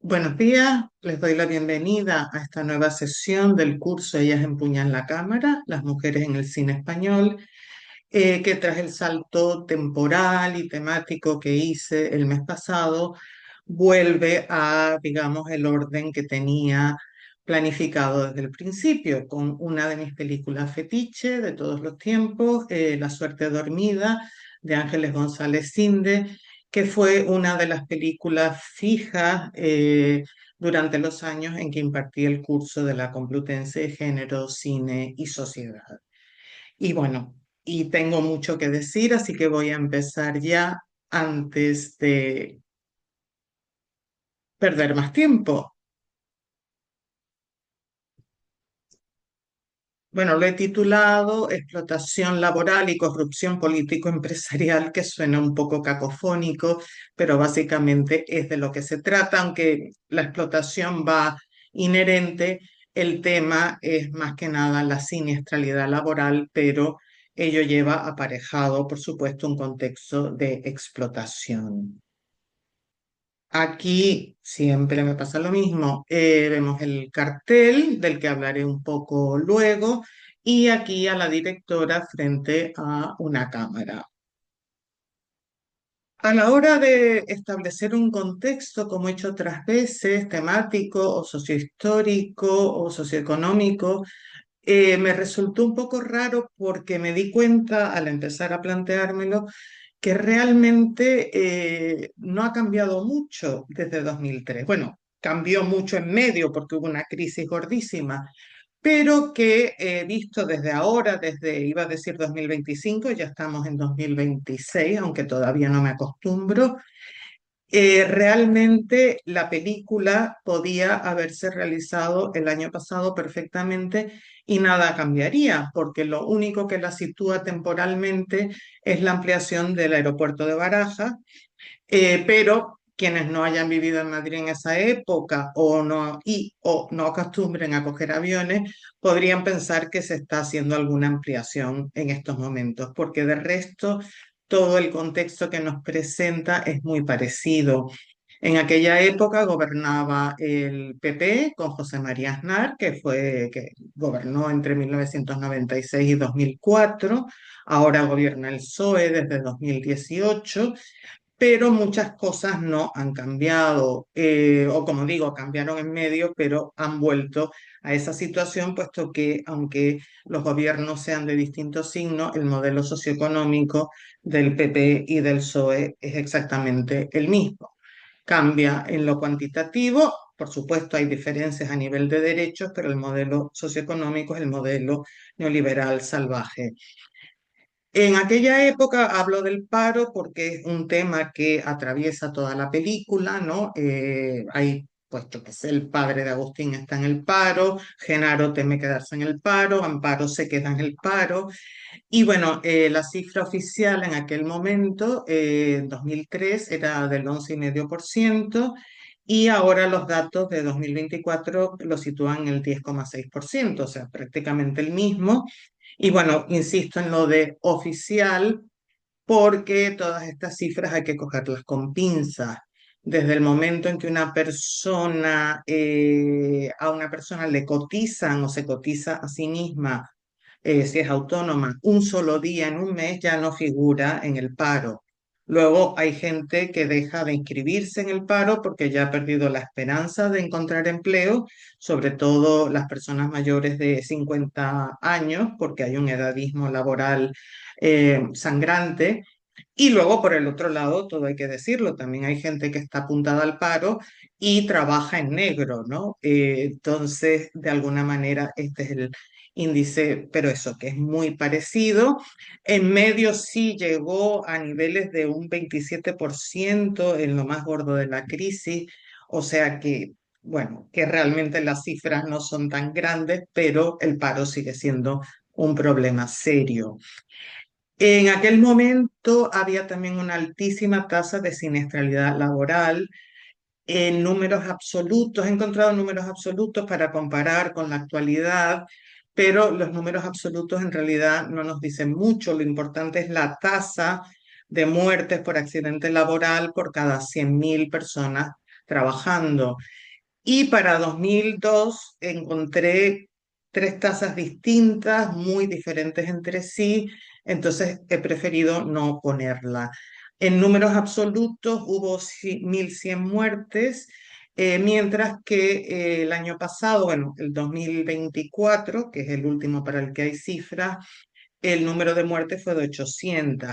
Buenos días, les doy la bienvenida a esta nueva sesión del curso Ellas empuñan la cámara, las mujeres en el cine español, que tras el salto temporal y temático que hice el mes pasado, vuelve a, digamos, el orden que tenía planificado desde el principio, con una de mis películas fetiche de todos los tiempos, La suerte dormida, de Ángeles González Cinde, que fue una de las películas fijas durante los años en que impartí el curso de la Complutense de Género, Cine y Sociedad. Y bueno, y tengo mucho que decir, así que voy a empezar ya antes de perder más tiempo. Bueno, lo he titulado Explotación laboral y corrupción político-empresarial, que suena un poco cacofónico, pero básicamente es de lo que se trata, aunque la explotación va inherente, el tema es más que nada la siniestralidad laboral, pero ello lleva aparejado, por supuesto, un contexto de explotación. Aquí siempre me pasa lo mismo. Vemos el cartel del que hablaré un poco luego y aquí a la directora frente a una cámara. A la hora de establecer un contexto, como he hecho otras veces, temático o sociohistórico o socioeconómico, me resultó un poco raro porque me di cuenta al empezar a planteármelo que realmente no ha cambiado mucho desde 2003. Bueno, cambió mucho en medio porque hubo una crisis gordísima, pero que visto desde ahora, desde, iba a decir 2025, ya estamos en 2026, aunque todavía no me acostumbro, realmente la película podía haberse realizado el año pasado perfectamente y nada cambiaría, porque lo único que la sitúa temporalmente es la ampliación del aeropuerto de Barajas, pero quienes no hayan vivido en Madrid en esa época o no acostumbren a coger aviones, podrían pensar que se está haciendo alguna ampliación en estos momentos, porque de resto todo el contexto que nos presenta es muy parecido. En aquella época gobernaba el PP con José María Aznar, que gobernó entre 1996 y 2004. Ahora gobierna el PSOE desde 2018, pero muchas cosas no han cambiado, o como digo, cambiaron en medio, pero han vuelto a esa situación, puesto que aunque los gobiernos sean de distintos signos, el modelo socioeconómico del PP y del PSOE es exactamente el mismo. Cambia en lo cuantitativo, por supuesto hay diferencias a nivel de derechos, pero el modelo socioeconómico es el modelo neoliberal salvaje. En aquella época hablo del paro porque es un tema que atraviesa toda la película, ¿no? Hay, puesto que sé, el padre de Agustín está en el paro, Genaro teme quedarse en el paro, Amparo se queda en el paro. Y bueno, la cifra oficial en aquel momento, en 2003, era del 11,5% y ahora los datos de 2024 lo sitúan en el 10,6%, o sea, prácticamente el mismo. Y bueno, insisto en lo de oficial porque todas estas cifras hay que cogerlas con pinzas. Desde el momento en que a una persona le cotizan o se cotiza a sí misma, si es autónoma, un solo día en un mes ya no figura en el paro. Luego hay gente que deja de inscribirse en el paro porque ya ha perdido la esperanza de encontrar empleo, sobre todo las personas mayores de 50 años, porque hay un edadismo laboral sangrante. Y luego, por el otro lado, todo hay que decirlo, también hay gente que está apuntada al paro y trabaja en negro, ¿no? Entonces, de alguna manera, este es el índice, pero eso, que es muy parecido. En medio sí llegó a niveles de un 27% en lo más gordo de la crisis, o sea que, bueno, que realmente las cifras no son tan grandes, pero el paro sigue siendo un problema serio. En aquel momento había también una altísima tasa de siniestralidad laboral. En números absolutos, he encontrado números absolutos para comparar con la actualidad, pero los números absolutos en realidad no nos dicen mucho. Lo importante es la tasa de muertes por accidente laboral por cada 100.000 personas trabajando. Y para 2002 encontré tres tasas distintas, muy diferentes entre sí, entonces he preferido no ponerla. En números absolutos hubo 1.100 muertes, mientras que el año pasado, bueno, el 2024, que es el último para el que hay cifras, el número de muertes fue de 800.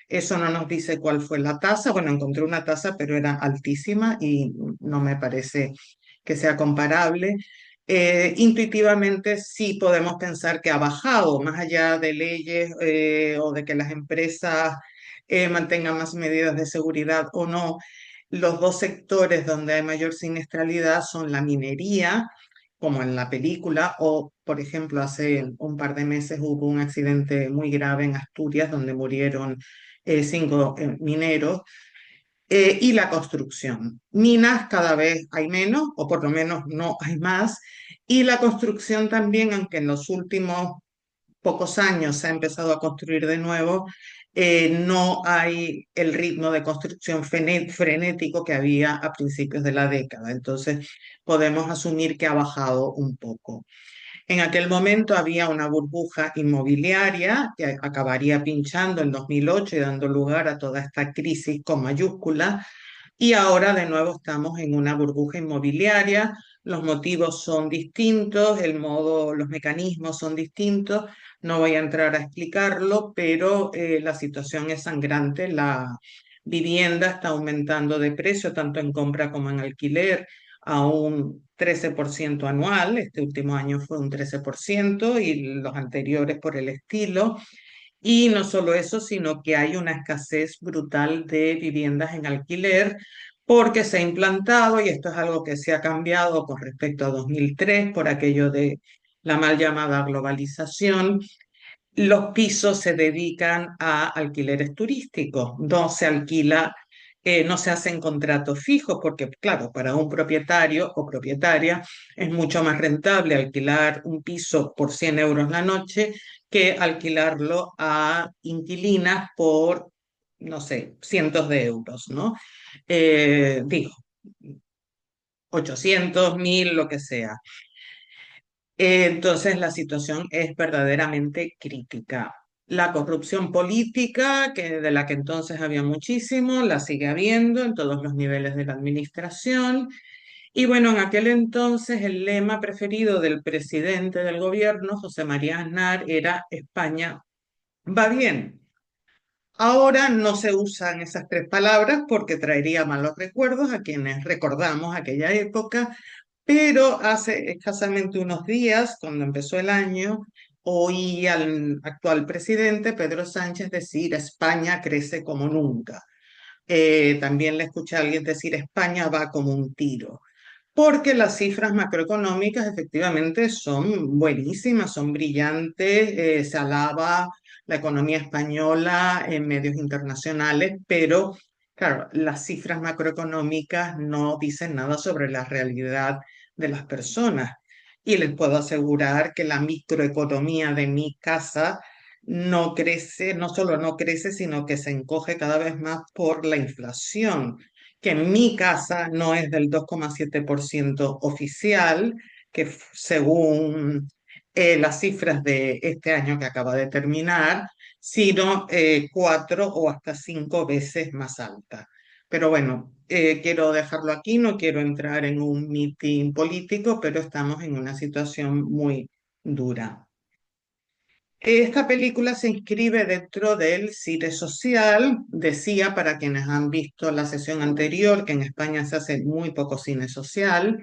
Eso no nos dice cuál fue la tasa. Bueno, encontré una tasa, pero era altísima y no me parece que sea comparable. Intuitivamente sí podemos pensar que ha bajado, más allá de leyes o de que las empresas mantengan más medidas de seguridad o no. Los dos sectores donde hay mayor siniestralidad son la minería, como en la película, o por ejemplo, hace un par de meses hubo un accidente muy grave en Asturias donde murieron 5 mineros, y la construcción. Minas cada vez hay menos, o por lo menos no hay más, y la construcción también, aunque en los últimos pocos años se ha empezado a construir de nuevo, no hay el ritmo de construcción frenético que había a principios de la década. Entonces, podemos asumir que ha bajado un poco. En aquel momento había una burbuja inmobiliaria que acabaría pinchando en 2008 y dando lugar a toda esta crisis con mayúscula. Y ahora de nuevo estamos en una burbuja inmobiliaria. Los motivos son distintos, el modo, los mecanismos son distintos. No voy a entrar a explicarlo, pero la situación es sangrante. La vivienda está aumentando de precio tanto en compra como en alquiler a un 13% anual. Este último año fue un 13% y los anteriores por el estilo. Y no solo eso, sino que hay una escasez brutal de viviendas en alquiler porque se ha implantado, y esto es algo que se ha cambiado con respecto a 2003 por aquello de la mal llamada globalización. Los pisos se dedican a alquileres turísticos, no se alquila, no se hacen contratos fijos, porque claro, para un propietario o propietaria es mucho más rentable alquilar un piso por 100 euros la noche que alquilarlo a inquilinas por, no sé, cientos de euros, ¿no? Digo, 800, 1000, lo que sea. Entonces la situación es verdaderamente crítica. La corrupción política, de la que entonces había muchísimo, la sigue habiendo en todos los niveles de la administración. Y bueno, en aquel entonces el lema preferido del presidente del gobierno, José María Aznar, era España va bien. Ahora no se usan esas tres palabras porque traería malos recuerdos a quienes recordamos aquella época, pero hace escasamente unos días, cuando empezó el año, oí al actual presidente, Pedro Sánchez, decir España crece como nunca. También le escuché a alguien decir España va como un tiro, porque las cifras macroeconómicas efectivamente son buenísimas, son brillantes, se alaba la economía española en medios internacionales, pero claro, las cifras macroeconómicas no dicen nada sobre la realidad de las personas. Y les puedo asegurar que la microeconomía de mi casa no crece, no solo no crece, sino que se encoge cada vez más por la inflación, que en mi casa no es del 2,7% oficial, que según las cifras de este año que acaba de terminar, sino 4 o hasta 5 veces más alta. Pero bueno, quiero dejarlo aquí, no quiero entrar en un mitin político, pero estamos en una situación muy dura. Esta película se inscribe dentro del cine social. Decía, para quienes han visto la sesión anterior, que en España se hace muy poco cine social.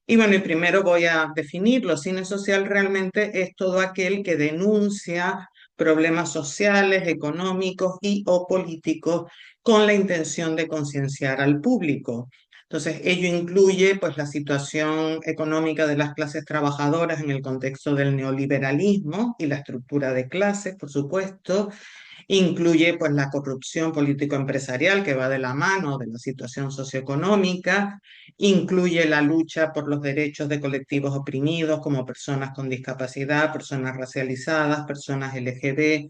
Y bueno, y primero voy a definirlo. Cine social realmente es todo aquel que denuncia problemas sociales, económicos y o políticos con la intención de concienciar al público. Entonces, ello incluye pues la situación económica de las clases trabajadoras en el contexto del neoliberalismo y la estructura de clases, por supuesto. Incluye pues la corrupción político-empresarial que va de la mano de la situación socioeconómica, incluye la lucha por los derechos de colectivos oprimidos como personas con discapacidad, personas racializadas, personas LGB,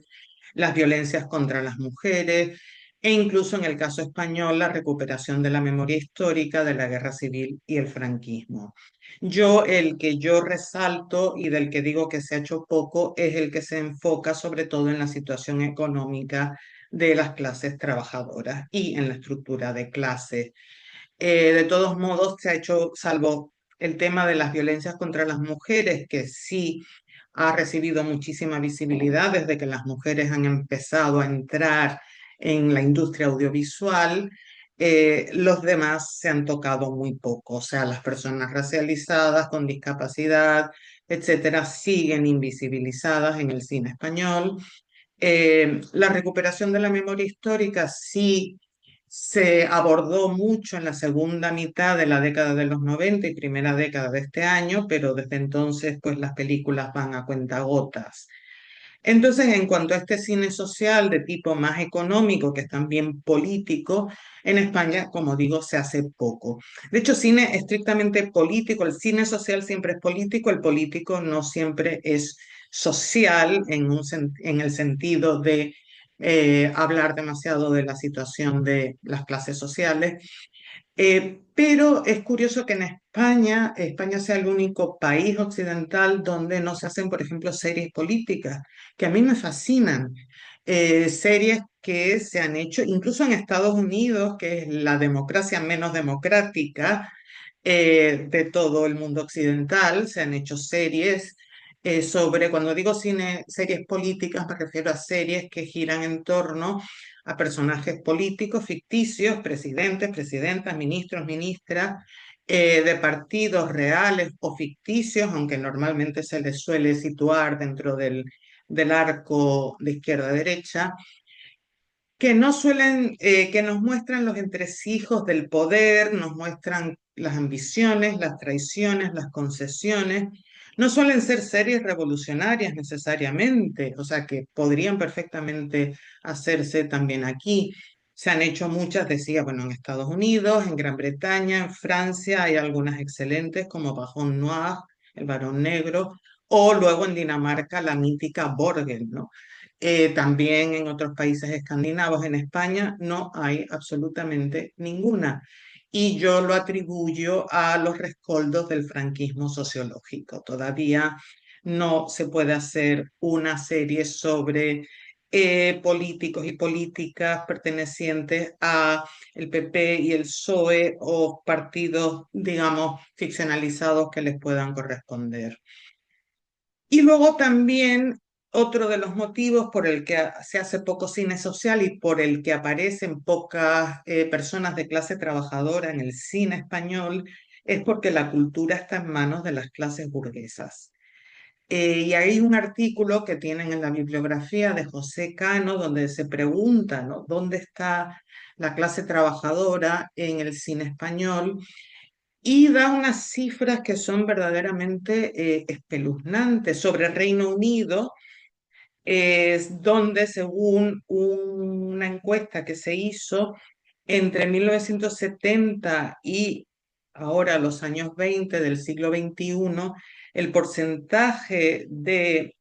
las violencias contra las mujeres, e incluso en el caso español la recuperación de la memoria histórica de la guerra civil y el franquismo. El que yo resalto y del que digo que se ha hecho poco es el que se enfoca sobre todo en la situación económica de las clases trabajadoras y en la estructura de clases. De todos modos, se ha hecho, salvo el tema de las violencias contra las mujeres, que sí ha recibido muchísima visibilidad desde que las mujeres han empezado a entrar en la industria audiovisual. Los demás se han tocado muy poco, o sea, las personas racializadas, con discapacidad, etcétera, siguen invisibilizadas en el cine español. La recuperación de la memoria histórica sí se abordó mucho en la segunda mitad de la década de los 90 y primera década de este año, pero desde entonces pues las películas van a cuentagotas. Entonces, en cuanto a este cine social de tipo más económico, que es también político, en España, como digo, se hace poco. De hecho, cine estrictamente político, el cine social siempre es político, el político no siempre es social en el sentido de hablar demasiado de la situación de las clases sociales, pero es curioso que en España, España sea el único país occidental donde no se hacen, por ejemplo, series políticas, que a mí me fascinan. Series que se han hecho, incluso en Estados Unidos, que es la democracia menos democrática de todo el mundo occidental, se han hecho series sobre, cuando digo cine, series políticas, me refiero a series que giran en torno a personajes políticos ficticios, presidentes, presidentas, ministros, ministras, de partidos reales o ficticios, aunque normalmente se les suele situar dentro del arco de izquierda a derecha, que no suelen, que nos muestran los entresijos del poder, nos muestran las ambiciones, las traiciones, las concesiones. No suelen ser series revolucionarias necesariamente, o sea que podrían perfectamente hacerse también aquí. Se han hecho muchas, decía, bueno, en Estados Unidos, en Gran Bretaña, en Francia, hay algunas excelentes como Bajon Noir, El Barón Negro, o luego en Dinamarca la mítica Borgen, ¿no? También en otros países escandinavos, en España, no hay absolutamente ninguna. Y yo lo atribuyo a los rescoldos del franquismo sociológico. Todavía no se puede hacer una serie sobre políticos y políticas pertenecientes a el PP y el PSOE o partidos, digamos, ficcionalizados que les puedan corresponder. Y luego también otro de los motivos por el que se hace poco cine social y por el que aparecen pocas personas de clase trabajadora en el cine español es porque la cultura está en manos de las clases burguesas. Y hay un artículo que tienen en la bibliografía de José Cano donde se pregunta, ¿no? ¿Dónde está la clase trabajadora en el cine español? Y da unas cifras que son verdaderamente espeluznantes sobre Reino Unido, es donde según una encuesta que se hizo entre 1970 y ahora los años 20 del siglo XXI, el porcentaje de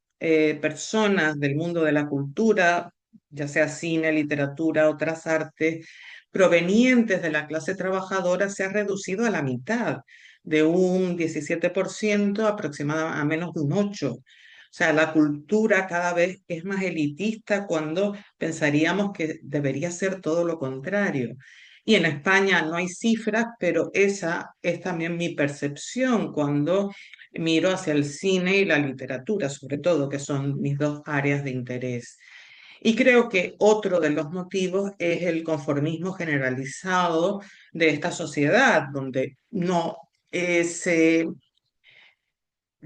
personas del mundo de la cultura, ya sea cine, literatura, otras artes, provenientes de la clase trabajadora, se ha reducido a la mitad, de un 17% aproximadamente a menos de un 8%. O sea, la cultura cada vez es más elitista cuando pensaríamos que debería ser todo lo contrario. Y en España no hay cifras, pero esa es también mi percepción cuando miro hacia el cine y la literatura, sobre todo, que son mis dos áreas de interés. Y creo que otro de los motivos es el conformismo generalizado de esta sociedad, donde no se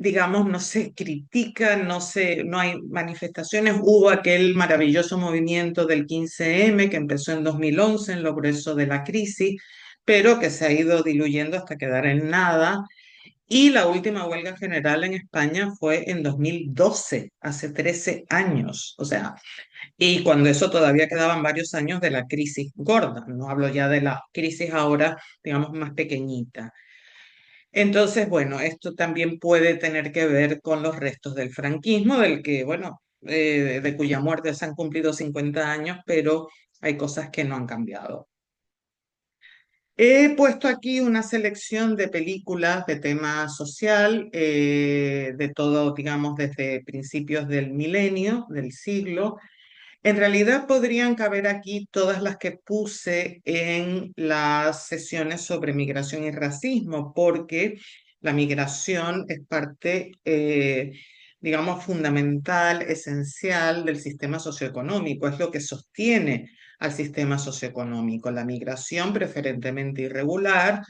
digamos, no se critica, no hay manifestaciones. Hubo aquel maravilloso movimiento del 15M que empezó en 2011 en lo grueso de la crisis, pero que se ha ido diluyendo hasta quedar en nada. Y la última huelga general en España fue en 2012, hace 13 años. O sea, y cuando eso todavía quedaban varios años de la crisis gorda. No hablo ya de la crisis ahora, digamos, más pequeñita. Entonces, bueno, esto también puede tener que ver con los restos del franquismo, del que, bueno, de cuya muerte se han cumplido 50 años, pero hay cosas que no han cambiado. He puesto aquí una selección de películas de tema social, de todo, digamos, desde principios del milenio, del siglo. En realidad podrían caber aquí todas las que puse en las sesiones sobre migración y racismo, porque la migración es parte, digamos, fundamental, esencial del sistema socioeconómico, es lo que sostiene al sistema socioeconómico, la migración preferentemente irregular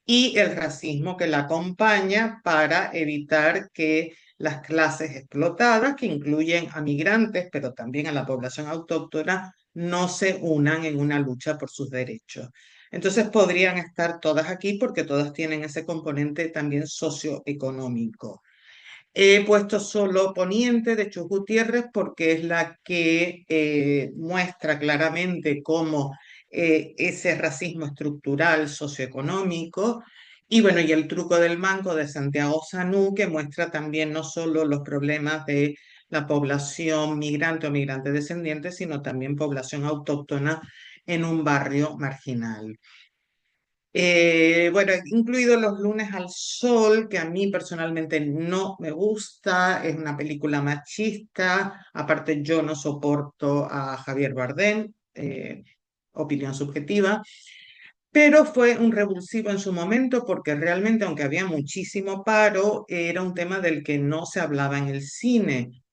y el racismo que la acompaña para evitar que las clases explotadas, que incluyen a migrantes, pero también a la población autóctona, no se unan en una lucha por sus derechos. Entonces podrían estar todas aquí porque todas tienen ese componente también socioeconómico. He puesto solo Poniente de Chus Gutiérrez porque es la que muestra claramente cómo ese racismo estructural socioeconómico y bueno, y el truco del mango de Santiago Sanú, que muestra también no solo los problemas de la población migrante o migrante descendiente, sino también población autóctona en un barrio marginal. Bueno, incluido Los lunes al sol, que a mí personalmente no me gusta, es una película machista, aparte yo no soporto a Javier Bardem, opinión subjetiva, pero fue un revulsivo en su momento porque realmente, aunque había muchísimo paro, era un tema del que no se hablaba en el cine.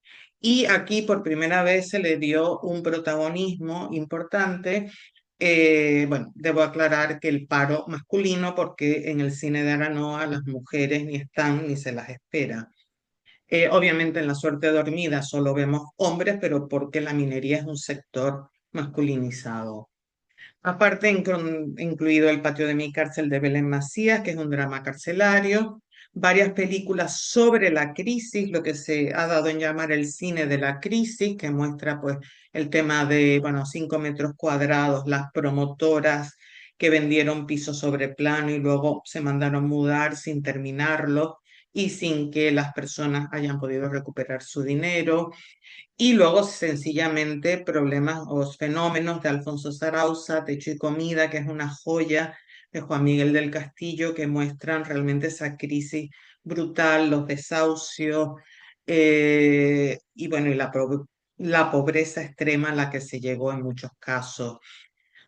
Y aquí por primera vez se le dio un protagonismo importante. Bueno, debo aclarar que el paro masculino, porque en el cine de Aranoa las mujeres ni están ni se las espera. Obviamente en La suerte dormida solo vemos hombres, pero porque la minería es un sector masculinizado. Aparte, incluido El patio de mi cárcel de Belén Macías, que es un drama carcelario, varias películas sobre la crisis, lo que se ha dado en llamar el cine de la crisis, que muestra pues el tema de, bueno, 5 metros cuadrados, las promotoras que vendieron pisos sobre plano y luego se mandaron mudar sin terminarlo y sin que las personas hayan podido recuperar su dinero. Y luego sencillamente problemas o fenómenos de Alfonso Zarauza, Techo y Comida, que es una joya de Juan Miguel del Castillo, que muestran realmente esa crisis brutal, los desahucios y bueno, y la pobreza extrema a la que se llegó en muchos casos.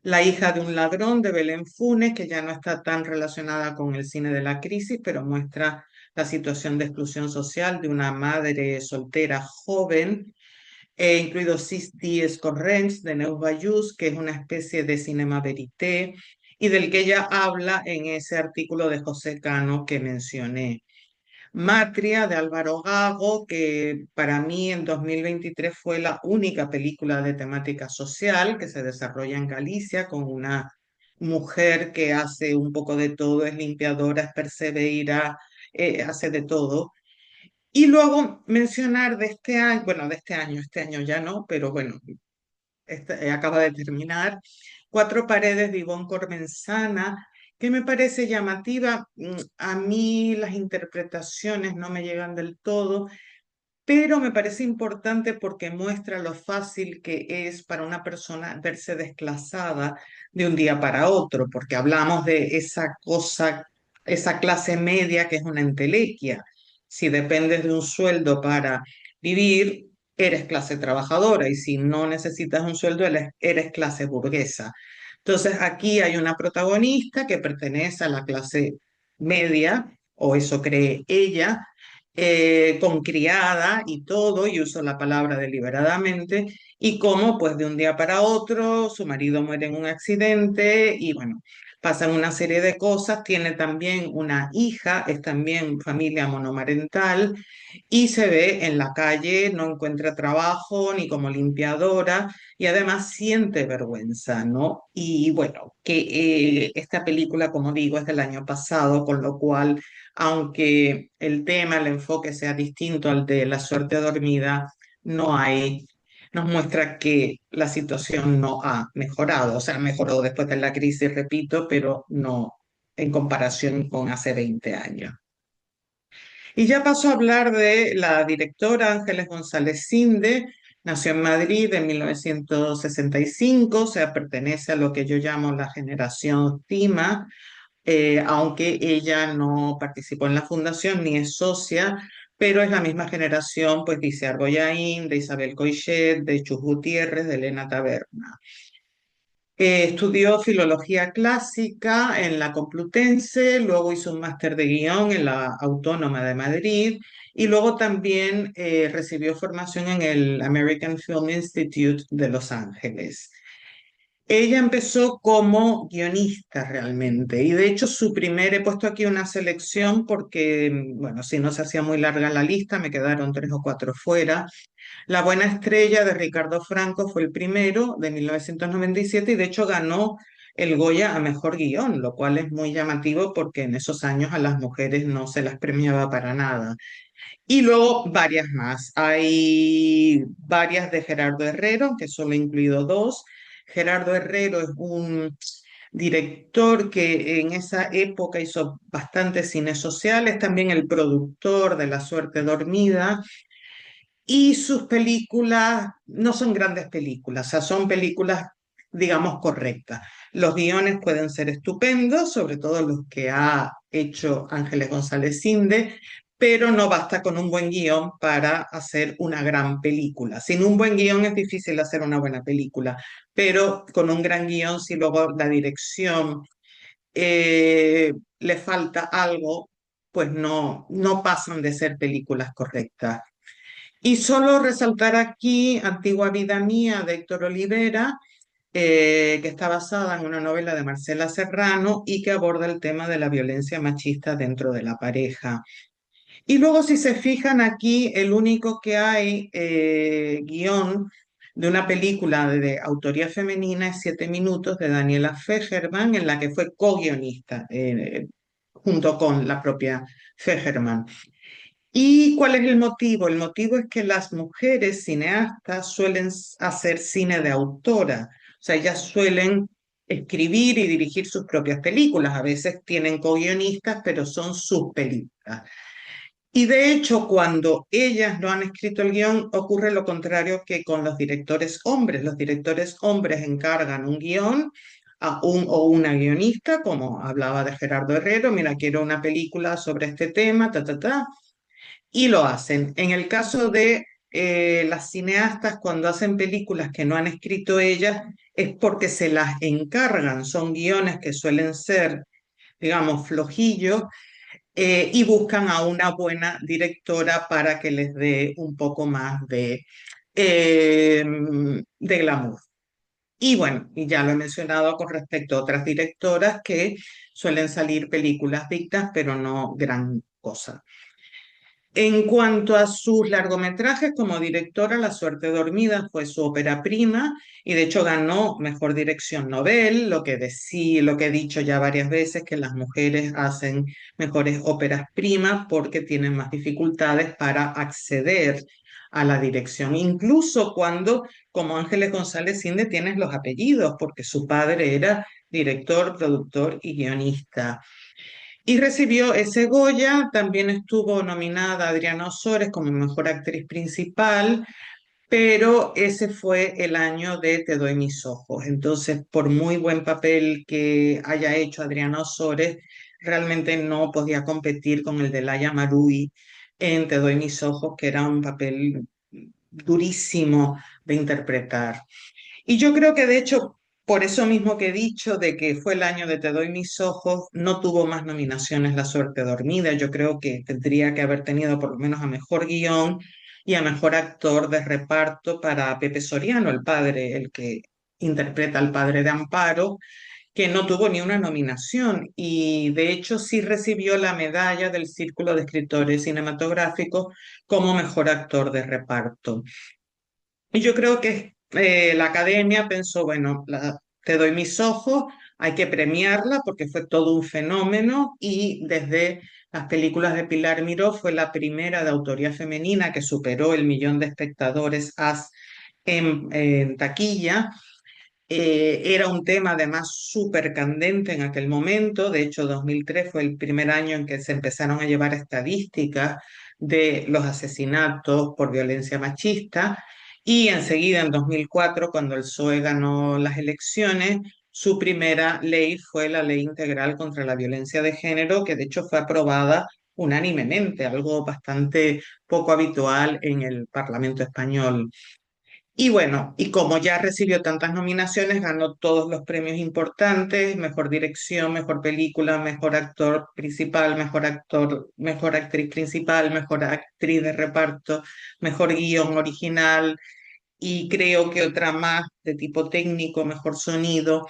La hija de un ladrón de Belén Funes, que ya no está tan relacionada con el cine de la crisis, pero muestra la situación de exclusión social de una madre soltera joven. He incluido Sis Dies Corrents de Neus Bayús, que es una especie de cinema verité, y del que ella habla en ese artículo de José Cano que mencioné. Matria de Álvaro Gago, que para mí en 2023 fue la única película de temática social que se desarrolla en Galicia con una mujer que hace un poco de todo, es limpiadora, es perseveira, hace de todo. Y luego mencionar de este año, bueno, de este año ya no, pero bueno, acaba de terminar, Cuatro paredes de Ivonne Cormenzana, que me parece llamativa. A mí las interpretaciones no me llegan del todo, pero me parece importante porque muestra lo fácil que es para una persona verse desplazada de un día para otro, porque hablamos de esa cosa, esa clase media que es una entelequia. Si dependes de un sueldo para vivir, eres clase trabajadora y si no necesitas un sueldo, eres clase burguesa. Entonces aquí hay una protagonista que pertenece a la clase media, o eso cree ella, con criada y todo, y uso la palabra deliberadamente, y cómo pues de un día para otro su marido muere en un accidente y bueno, pasan una serie de cosas, tiene también una hija, es también familia monomarental y se ve en la calle, no encuentra trabajo ni como limpiadora y además siente vergüenza, ¿no? Y bueno, que esta película, como digo, es del año pasado, con lo cual aunque el tema, el enfoque sea distinto al de La suerte dormida, no hay, nos muestra que la situación no ha mejorado, o sea, mejoró después de la crisis, repito, pero no en comparación con hace 20 años. Y ya paso a hablar de la directora Ángeles González Cinde, Nació en Madrid en 1965, o sea, pertenece a lo que yo llamo la generación Tima, aunque ella no participó en la fundación ni es socia, pero es la misma generación, pues, de Isiar Boyaín, de Isabel Coixet, de Chus Gutiérrez, de Elena Taberna. Estudió filología clásica en la Complutense, luego hizo un máster de guión en la Autónoma de Madrid y luego también recibió formación en el American Film Institute de Los Ángeles. Ella empezó como guionista realmente y de hecho he puesto aquí una selección porque, bueno, si no se hacía muy larga la lista, me quedaron tres o cuatro fuera. La Buena Estrella de Ricardo Franco fue el primero de 1997 y de hecho ganó el Goya a mejor guión, lo cual es muy llamativo porque en esos años a las mujeres no se las premiaba para nada. Y luego varias más. Hay varias de Gerardo Herrero, que solo he incluido dos. Gerardo Herrero es un director que en esa época hizo bastante cine social, es también el productor de La Suerte Dormida y sus películas no son grandes películas, o sea, son películas, digamos, correctas. Los guiones pueden ser estupendos, sobre todo los que ha hecho Ángeles González Cinde, pero no basta con un buen guión para hacer una gran película. Sin un buen guión es difícil hacer una buena película, pero con un gran guión, si luego la dirección le falta algo, pues no pasan de ser películas correctas. Y solo resaltar aquí Antigua Vida Mía de Héctor Olivera, que está basada en una novela de Marcela Serrano y que aborda el tema de la violencia machista dentro de la pareja. Y luego, si se fijan aquí, el único que hay guión de una película de autoría femenina es Siete Minutos de Daniela Fegerman, en la que fue co-guionista junto con la propia Fegerman. ¿Y cuál es el motivo? El motivo es que las mujeres cineastas suelen hacer cine de autora, o sea, ellas suelen escribir y dirigir sus propias películas, a veces tienen co-guionistas, pero son sus películas. Y de hecho, cuando ellas no han escrito el guión, ocurre lo contrario que con los directores hombres. Los directores hombres encargan un guión a un o una guionista, como hablaba de Gerardo Herrero, mira, quiero una película sobre este tema, y lo hacen. En el caso de las cineastas, cuando hacen películas que no han escrito ellas, es porque se las encargan, son guiones que suelen ser, digamos, flojillos, y buscan a una buena directora para que les dé un poco más de glamour. Y bueno, y ya lo he mencionado con respecto a otras directoras que suelen salir películas dictas, pero no gran cosa. En cuanto a sus largometrajes como directora, La Suerte Dormida fue su ópera prima y de hecho ganó Mejor Dirección Nobel, lo que he dicho ya varias veces, que las mujeres hacen mejores óperas primas porque tienen más dificultades para acceder a la dirección, incluso cuando, como Ángeles González Cinde, tienes los apellidos, porque su padre era director, productor y guionista. Y recibió ese Goya, también estuvo nominada Adriana Ozores como mejor actriz principal, pero ese fue el año de Te doy mis ojos. Entonces, por muy buen papel que haya hecho Adriana Ozores, realmente no podía competir con el de Laia Marui en Te doy mis ojos, que era un papel durísimo de interpretar. Y yo creo que de hecho, por eso mismo que he dicho de que fue el año de Te doy mis ojos, no tuvo más nominaciones La Suerte Dormida. Yo creo que tendría que haber tenido por lo menos a mejor guión y a mejor actor de reparto para Pepe Soriano, el padre, el que interpreta al padre de Amparo, que no tuvo ni una nominación y de hecho sí recibió la medalla del Círculo de Escritores Cinematográficos como mejor actor de reparto. Y yo creo que la academia pensó, bueno, te doy mis ojos, hay que premiarla porque fue todo un fenómeno y desde las películas de Pilar Miró fue la primera de autoría femenina que superó el millón de espectadores en taquilla. Era un tema además súper candente en aquel momento, de hecho 2003 fue el primer año en que se empezaron a llevar estadísticas de los asesinatos por violencia machista Y enseguida, en 2004, cuando el PSOE ganó las elecciones, su primera ley fue la Ley Integral contra la Violencia de Género, que de hecho fue aprobada unánimemente, algo bastante poco habitual en el Parlamento español. Y bueno, y como ya recibió tantas nominaciones, ganó todos los premios importantes: mejor dirección, mejor película, mejor actor principal, mejor actor, mejor actriz principal, mejor actriz de reparto, mejor guión original, y creo que otra más de tipo técnico, mejor sonido.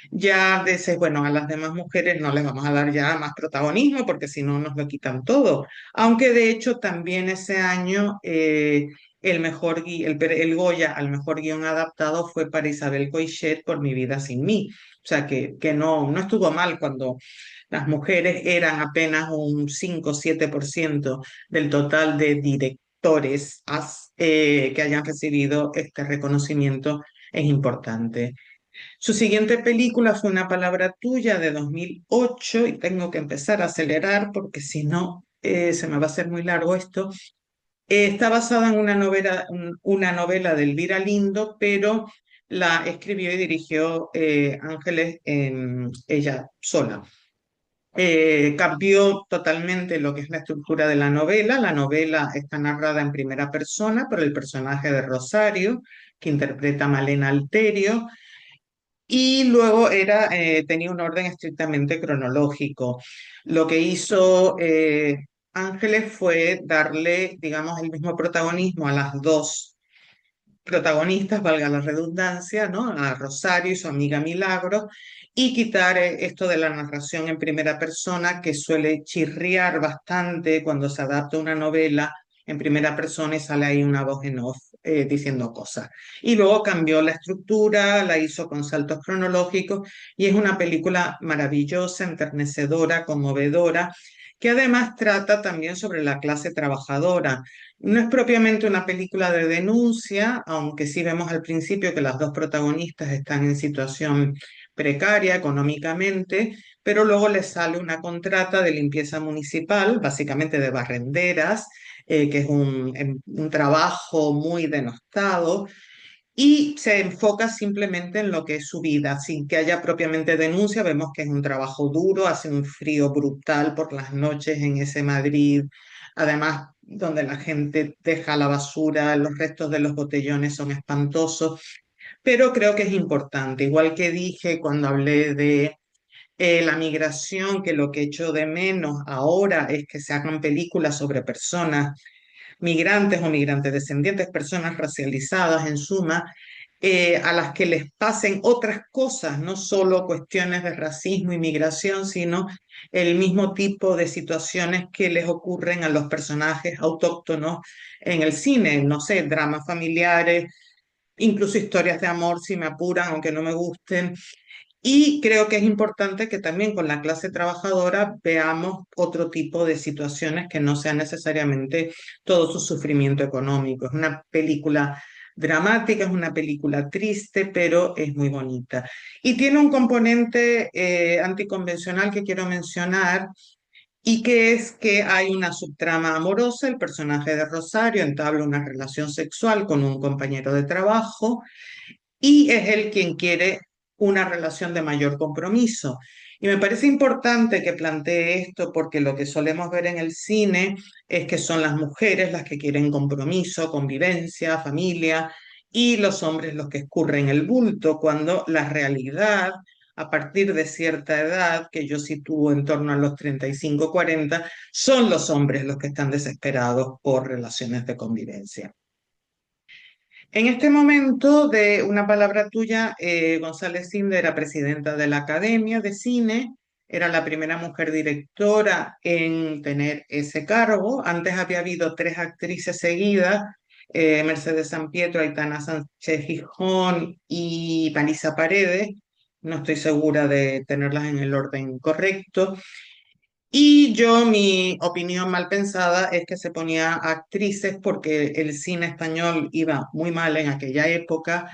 Ya dices, bueno, a las demás mujeres no les vamos a dar ya más protagonismo porque si no nos lo quitan todo. Aunque de hecho también ese año el Goya al mejor guión adaptado fue para Isabel Coixet por Mi vida sin mí. O sea que no estuvo mal cuando las mujeres eran apenas un 5 o 7% del total de directores que hayan recibido este reconocimiento. Es importante. Su siguiente película fue Una palabra tuya, de 2008, y tengo que empezar a acelerar porque si no se me va a hacer muy largo esto. Está basada en una novela de Elvira Lindo, pero la escribió y dirigió Ángeles ella sola. Cambió totalmente lo que es la estructura de la novela. La novela está narrada en primera persona por el personaje de Rosario, que interpreta a Malena Alterio, y luego tenía un orden estrictamente cronológico. Lo que hizo Ángeles fue darle, digamos, el mismo protagonismo a las dos protagonistas, valga la redundancia, ¿no? A Rosario y su amiga Milagro, y quitar esto de la narración en primera persona, que suele chirriar bastante cuando se adapta una novela en primera persona y sale ahí una voz en off diciendo cosas. Y luego cambió la estructura, la hizo con saltos cronológicos, y es una película maravillosa, enternecedora, conmovedora, que además trata también sobre la clase trabajadora. No es propiamente una película de denuncia, aunque sí vemos al principio que las dos protagonistas están en situación precaria económicamente, pero luego les sale una contrata de limpieza municipal, básicamente de barrenderas, que es un trabajo muy denostado, y se enfoca simplemente en lo que es su vida, sin que haya propiamente denuncia. Vemos que es un trabajo duro, hace un frío brutal por las noches en ese Madrid, además donde la gente deja la basura, los restos de los botellones son espantosos, pero creo que es importante, igual que dije cuando hablé de la migración, que lo que echo de menos ahora es que se hagan películas sobre personas migrantes o migrantes descendientes, personas racializadas en suma, a las que les pasen otras cosas, no solo cuestiones de racismo y migración, sino el mismo tipo de situaciones que les ocurren a los personajes autóctonos en el cine, no sé, dramas familiares, incluso historias de amor si me apuran, aunque no me gusten. Y creo que es importante que también con la clase trabajadora veamos otro tipo de situaciones que no sean necesariamente todo su sufrimiento económico. Es una película dramática, es una película triste, pero es muy bonita. Y tiene un componente anticonvencional que quiero mencionar, y que es que hay una subtrama amorosa. El personaje de Rosario entabla una relación sexual con un compañero de trabajo, y es él quien quiere una relación de mayor compromiso. Y me parece importante que plantee esto porque lo que solemos ver en el cine es que son las mujeres las que quieren compromiso, convivencia, familia, y los hombres los que escurren el bulto, cuando la realidad, a partir de cierta edad, que yo sitúo en torno a los 35 o 40, son los hombres los que están desesperados por relaciones de convivencia. En este momento de Una palabra tuya, González Cinde era presidenta de la Academia de Cine, era la primera mujer directora en tener ese cargo. Antes había habido tres actrices seguidas: Mercedes Sampietro, Aitana Sánchez Gijón y Marisa Paredes. No estoy segura de tenerlas en el orden correcto. Y yo, mi opinión mal pensada es que se ponía actrices porque el cine español iba muy mal en aquella época,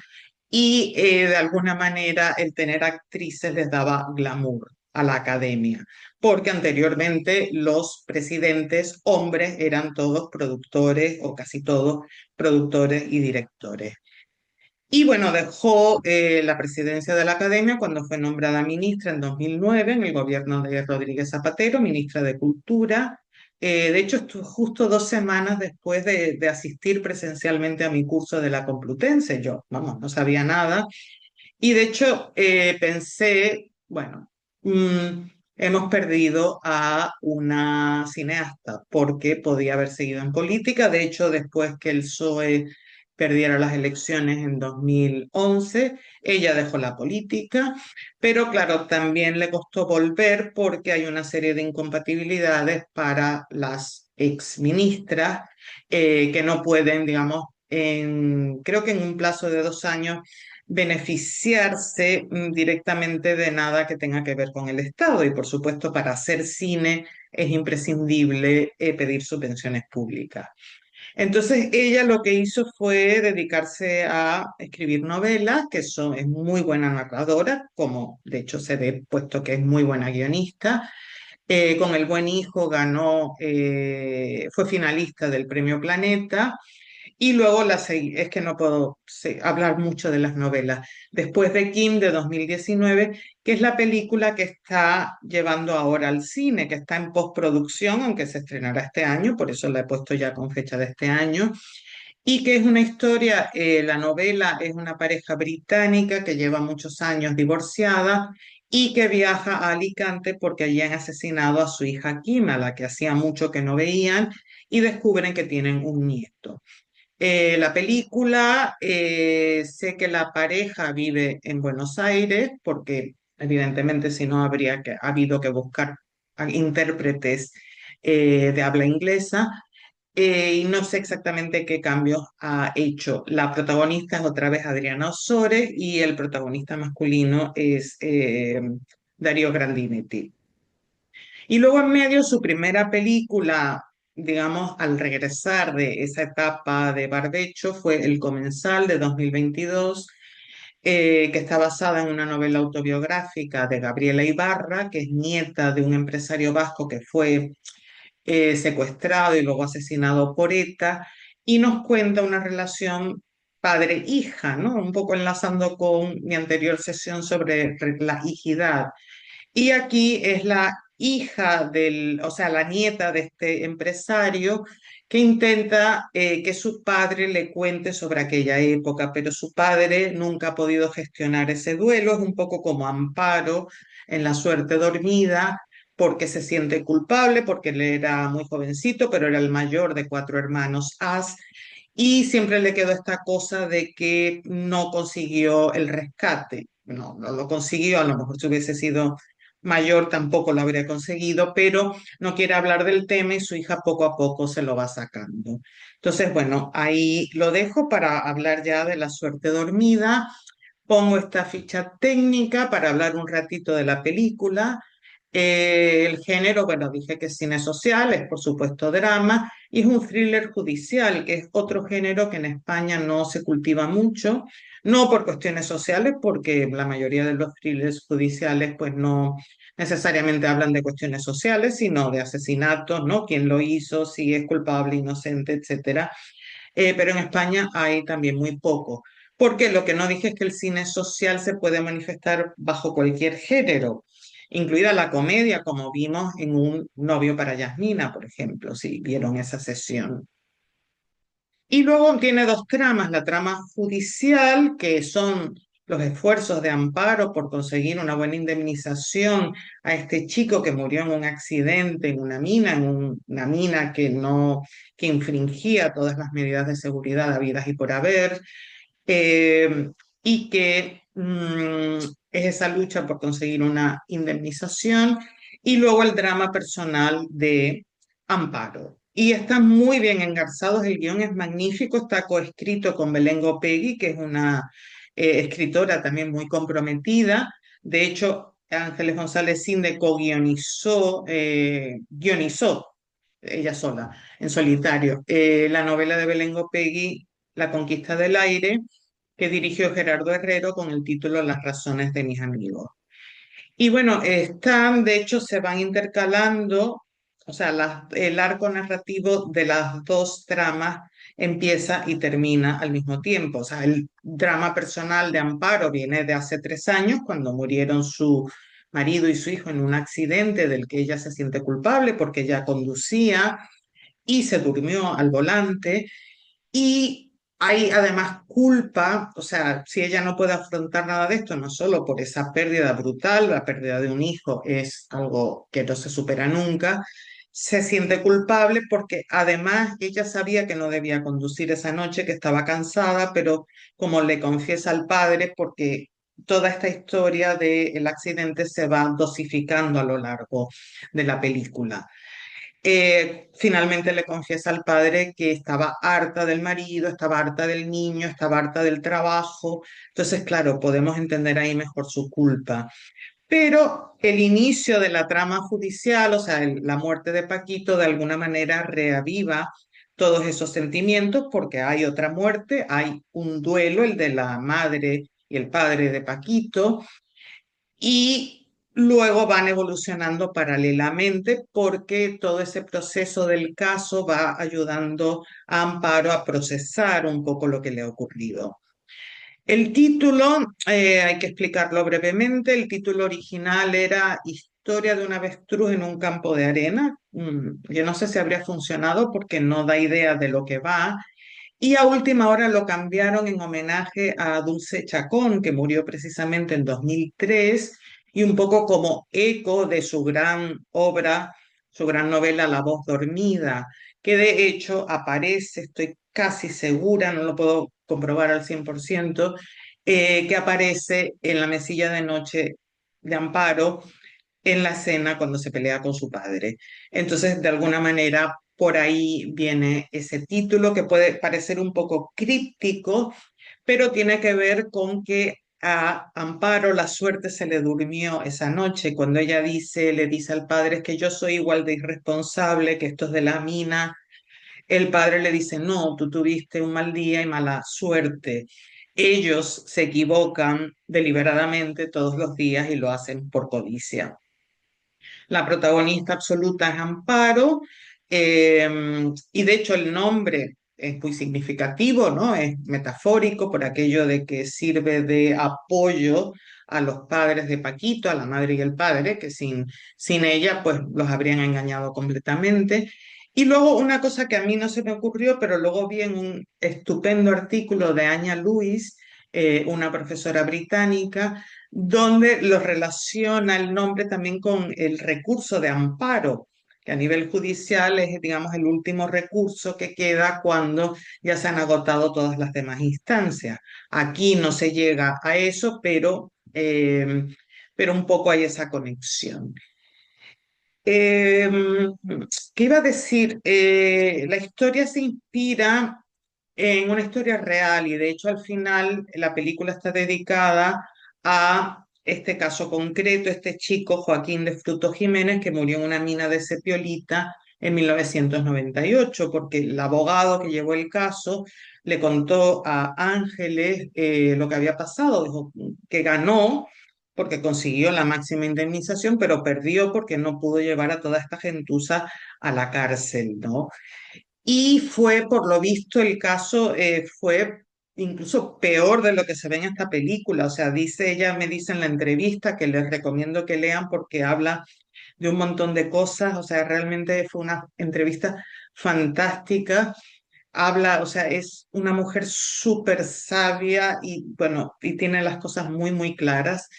y de alguna manera el tener actrices les daba glamour a la academia, porque anteriormente los presidentes hombres eran todos productores o casi todos productores y directores. Y bueno, dejó la presidencia de la academia cuando fue nombrada ministra en 2009 en el gobierno de Rodríguez Zapatero, ministra de Cultura. De hecho, estuvo justo 2 semanas después de asistir presencialmente a mi curso de la Complutense. Yo, vamos, no sabía nada. Y de hecho, pensé, bueno, hemos perdido a una cineasta porque podía haber seguido en política. De hecho, después que el PSOE perdiera las elecciones en 2011, ella dejó la política, pero claro, también le costó volver porque hay una serie de incompatibilidades para las exministras que no pueden, digamos, creo que en un plazo de 2 años beneficiarse directamente de nada que tenga que ver con el Estado. Y por supuesto, para hacer cine es imprescindible pedir subvenciones públicas. Entonces, ella lo que hizo fue dedicarse a escribir novelas, es muy buena narradora, como de hecho se ve, puesto que es muy buena guionista. Con El Buen Hijo fue finalista del Premio Planeta y luego es que no puedo hablar mucho de las novelas. Después de Kim de 2019, que es la película que está llevando ahora al cine, que está en postproducción, aunque se estrenará este año, por eso la he puesto ya con fecha de este año, y que es una historia, la novela es una pareja británica que lleva muchos años divorciada y que viaja a Alicante porque allí han asesinado a su hija Kim, a la que hacía mucho que no veían, y descubren que tienen un nieto. La película, sé que la pareja vive en Buenos Aires, porque evidentemente si no habido que buscar a intérpretes de habla inglesa, y no sé exactamente qué cambios ha hecho. La protagonista es otra vez Adriana Ozores y el protagonista masculino es Darío Grandinetti. Y luego en medio su primera película, digamos, al regresar de esa etapa de barbecho, fue El Comensal de 2022, que está basada en una novela autobiográfica de Gabriela Ibarra, que es nieta de un empresario vasco que fue secuestrado y luego asesinado por ETA, y nos cuenta una relación padre-hija, ¿no? Un poco enlazando con mi anterior sesión sobre la hijidad. Y aquí es la hija o sea, la nieta de este empresario que intenta que su padre le cuente sobre aquella época, pero su padre nunca ha podido gestionar ese duelo, es un poco como Amparo en La suerte dormida, porque se siente culpable, porque él era muy jovencito, pero era el mayor de 4 hermanos As, y siempre le quedó esta cosa de que no consiguió el rescate. No lo consiguió, a lo mejor si hubiese sido mayor tampoco lo habría conseguido, pero no quiere hablar del tema y su hija poco a poco se lo va sacando. Entonces, bueno, ahí lo dejo para hablar ya de La suerte dormida. Pongo esta ficha técnica para hablar un ratito de la película. El género, bueno, dije que es cine social, es por supuesto drama, y es un thriller judicial, que es otro género que en España no se cultiva mucho, no por cuestiones sociales, porque la mayoría de los thrillers judiciales pues no necesariamente hablan de cuestiones sociales, sino de asesinatos, ¿no? ¿Quién lo hizo? Si es culpable, inocente, etcétera. Pero en España hay también muy poco. Porque lo que no dije es que el cine social se puede manifestar bajo cualquier género, incluida la comedia, como vimos en Un novio para Yasmina, por ejemplo, si vieron esa sesión. Y luego tiene dos tramas, la trama judicial, que son los esfuerzos de Amparo por conseguir una buena indemnización a este chico que murió en un accidente en una mina, una mina que no, que infringía todas las medidas de seguridad habidas y por haber, eh, y que es esa lucha por conseguir una indemnización, y luego el drama personal de Amparo. Y están muy bien engarzados, el guión es magnífico, está coescrito con Belén Gopegui, que es una escritora también muy comprometida. De hecho, Ángeles González Cinde guionizó ella sola, en solitario, la novela de Belén Gopegui, La conquista del aire, que dirigió Gerardo Herrero con el título Las razones de mis amigos. Y bueno, están, de hecho, se van intercalando, o sea, el arco narrativo de las dos tramas empieza y termina al mismo tiempo. O sea, el drama personal de Amparo viene de hace 3 años, cuando murieron su marido y su hijo en un accidente del que ella se siente culpable porque ella conducía y se durmió al volante. Y hay además culpa, o sea, si ella no puede afrontar nada de esto, no solo por esa pérdida brutal, la pérdida de un hijo es algo que no se supera nunca, se siente culpable porque además ella sabía que no debía conducir esa noche, que estaba cansada, pero como le confiesa al padre, porque toda esta historia del accidente se va dosificando a lo largo de la película. Finalmente le confiesa al padre que estaba harta del marido, estaba harta del niño, estaba harta del trabajo. Entonces, claro, podemos entender ahí mejor su culpa. Pero el inicio de la trama judicial, o sea, la muerte de Paquito, de alguna manera reaviva todos esos sentimientos porque hay otra muerte, hay un duelo, el de la madre y el padre de Paquito, y luego van evolucionando paralelamente porque todo ese proceso del caso va ayudando a Amparo a procesar un poco lo que le ha ocurrido. El título, hay que explicarlo brevemente, el título original era Historia de un avestruz en un campo de arena. Yo no sé si habría funcionado porque no da idea de lo que va, y a última hora lo cambiaron en homenaje a Dulce Chacón, que murió precisamente en 2003, y un poco como eco de su gran obra, su gran novela La voz dormida, que de hecho aparece, estoy casi segura, no lo puedo comprobar al 100%, que aparece en la mesilla de noche de Amparo en la escena cuando se pelea con su padre. Entonces, de alguna manera, por ahí viene ese título que puede parecer un poco críptico, pero tiene que ver con que a Amparo la suerte se le durmió esa noche cuando ella dice, le dice al padre, es que yo soy igual de irresponsable, que esto es de la mina. El padre le dice, no, tú tuviste un mal día y mala suerte. Ellos se equivocan deliberadamente todos los días y lo hacen por codicia. La protagonista absoluta es Amparo, y de hecho el nombre es muy significativo, ¿no? Es metafórico por aquello de que sirve de apoyo a los padres de Paquito, a la madre y el padre, que sin ella pues los habrían engañado completamente. Y luego una cosa que a mí no se me ocurrió, pero luego vi en un estupendo artículo de Anya Lewis, una profesora británica, donde lo relaciona el nombre también con el recurso de amparo, que a nivel judicial es, digamos, el último recurso que queda cuando ya se han agotado todas las demás instancias. Aquí no se llega a eso, pero un poco hay esa conexión. Eh, ¿Qué iba a decir? La historia se inspira en una historia real y de hecho al final la película está dedicada a este caso concreto, este chico Joaquín de Frutos Jiménez que murió en una mina de Sepiolita en 1998 porque el abogado que llevó el caso le contó a Ángeles lo que había pasado, dijo que ganó porque consiguió la máxima indemnización, pero perdió porque no pudo llevar a toda esta gentuza a la cárcel, ¿no? Y fue, por lo visto, el caso fue incluso peor de lo que se ve en esta película. O sea, dice ella, me dice en la entrevista que les recomiendo que lean porque habla de un montón de cosas. O sea, realmente fue una entrevista fantástica. Habla, o sea, es una mujer súper sabia y bueno, y tiene las cosas muy, muy claras.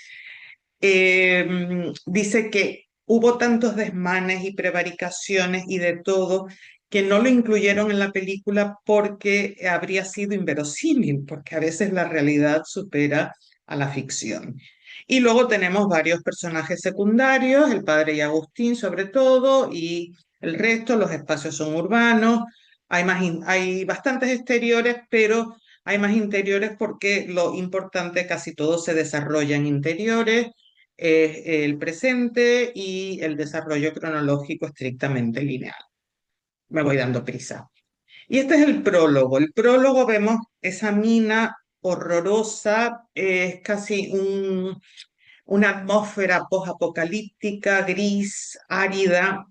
Dice que hubo tantos desmanes y prevaricaciones y de todo que no lo incluyeron en la película porque habría sido inverosímil, porque a veces la realidad supera a la ficción. Y luego tenemos varios personajes secundarios, el padre y Agustín sobre todo, y el resto, los espacios son urbanos, hay bastantes exteriores, pero hay más interiores porque lo importante, casi todo se desarrolla en interiores, es el presente y el desarrollo cronológico estrictamente lineal. Me voy dando prisa. Y este es el prólogo. El prólogo vemos esa mina horrorosa, es casi una atmósfera post-apocalíptica, gris, árida,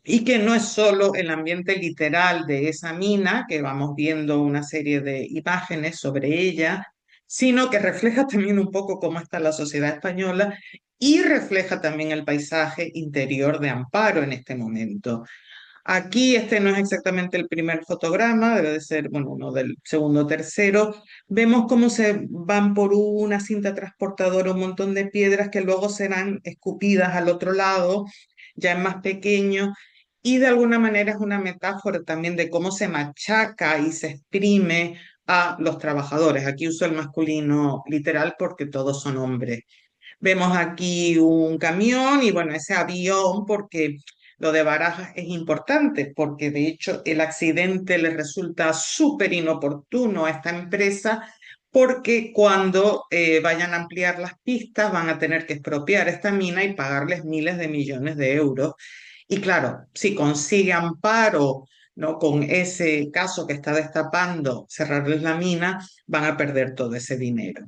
y que no es solo el ambiente literal de esa mina, que vamos viendo una serie de imágenes sobre ella, sino que refleja también un poco cómo está la sociedad española y refleja también el paisaje interior de Amparo en este momento. Aquí este no es exactamente el primer fotograma, debe de ser, bueno, uno del segundo o tercero. Vemos cómo se van por una cinta transportadora un montón de piedras que luego serán escupidas al otro lado, ya en más pequeño, y de alguna manera es una metáfora también de cómo se machaca y se exprime a los trabajadores. Aquí uso el masculino literal porque todos son hombres. Vemos aquí un camión y bueno, ese avión, porque lo de Barajas es importante, porque de hecho el accidente le resulta súper inoportuno a esta empresa, porque cuando vayan a ampliar las pistas van a tener que expropiar esta mina y pagarles miles de millones de euros. Y claro, si consigue amparo, ¿no? Con ese caso que está destapando, cerrarles la mina, van a perder todo ese dinero.